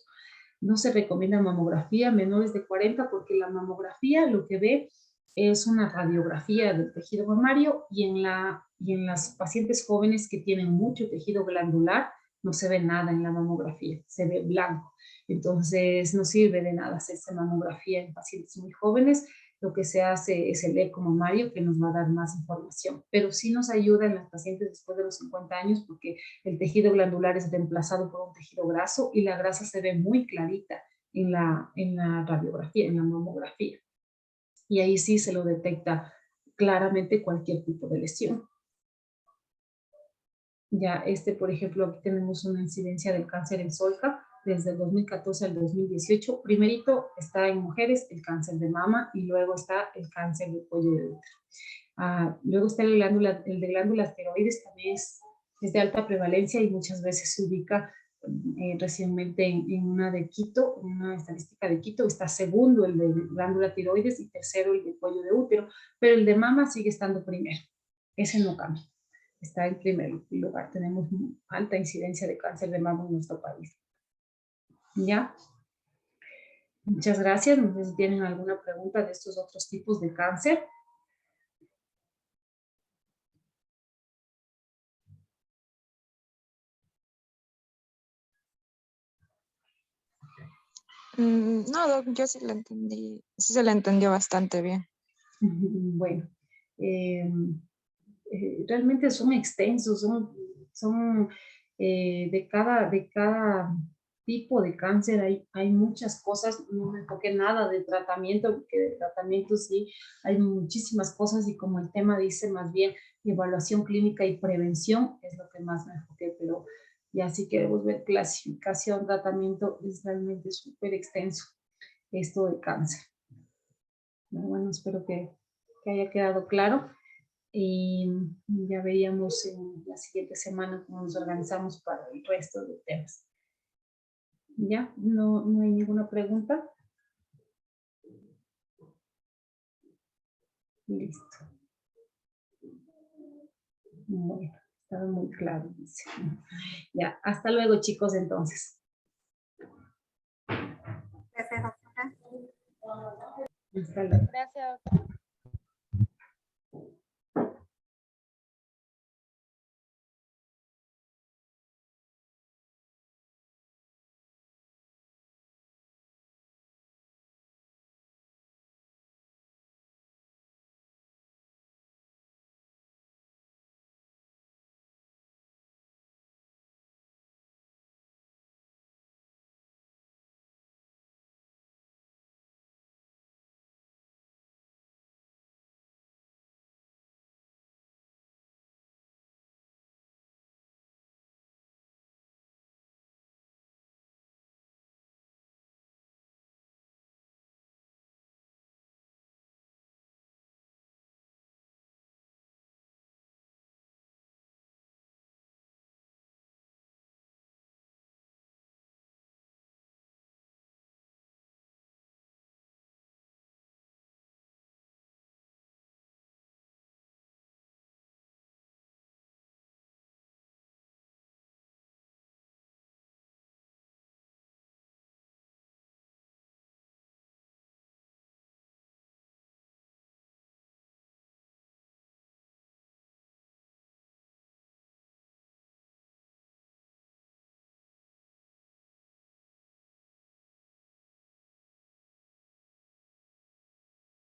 No se recomienda mamografía menores de 40 porque la mamografía lo que ve es una radiografía del tejido mamario y en las pacientes jóvenes que tienen mucho tejido glandular no se ve nada en la mamografía, se ve blanco. Entonces no sirve de nada hacerse mamografía en pacientes muy jóvenes. Lo que se hace es el eco mamario que nos va a dar más información, pero sí nos ayuda en las pacientes después de los 50 años porque el tejido glandular es reemplazado por un tejido graso y la grasa se ve muy clarita en la radiografía, en la mamografía. Y ahí sí se lo detecta claramente cualquier tipo de lesión. Ya por ejemplo, aquí tenemos una incidencia del cáncer en Solca desde el 2014 al 2018. Primerito está en mujeres el cáncer de mama y luego está el cáncer de cuello de útero. Luego está el de glándulas tiroides, también es de alta prevalencia y muchas veces se ubica recientemente en una de Quito, una estadística de Quito, está segundo el de glándula tiroides y tercero el de cuello de útero, pero el de mama sigue estando primero, ese no cambia, está en primer lugar, tenemos alta incidencia de cáncer de mama en nuestro país. ¿Ya? Muchas gracias, no sé si tienen alguna pregunta de estos otros tipos de cáncer. No, Doc, yo sí la entendí, sí se la entendió bastante bien. Bueno, realmente son extensos, son de cada tipo de cáncer hay muchas cosas, no me enfoqué nada de tratamiento, porque de tratamiento sí hay muchísimas cosas y como el tema dice más bien evaluación clínica y prevención es lo que más me enfoqué, pero ya si queremos ver clasificación, tratamiento, es realmente súper extenso esto de cáncer. Bueno, espero que haya quedado claro y ya veríamos en la siguiente semana cómo nos organizamos para el resto de temas. ¿Ya? ¿No hay ninguna pregunta? Listo. Bueno, estaba muy claro, dice. Ya, hasta luego, chicos, entonces. Gracias, doctora. Hasta luego. Gracias, doctora.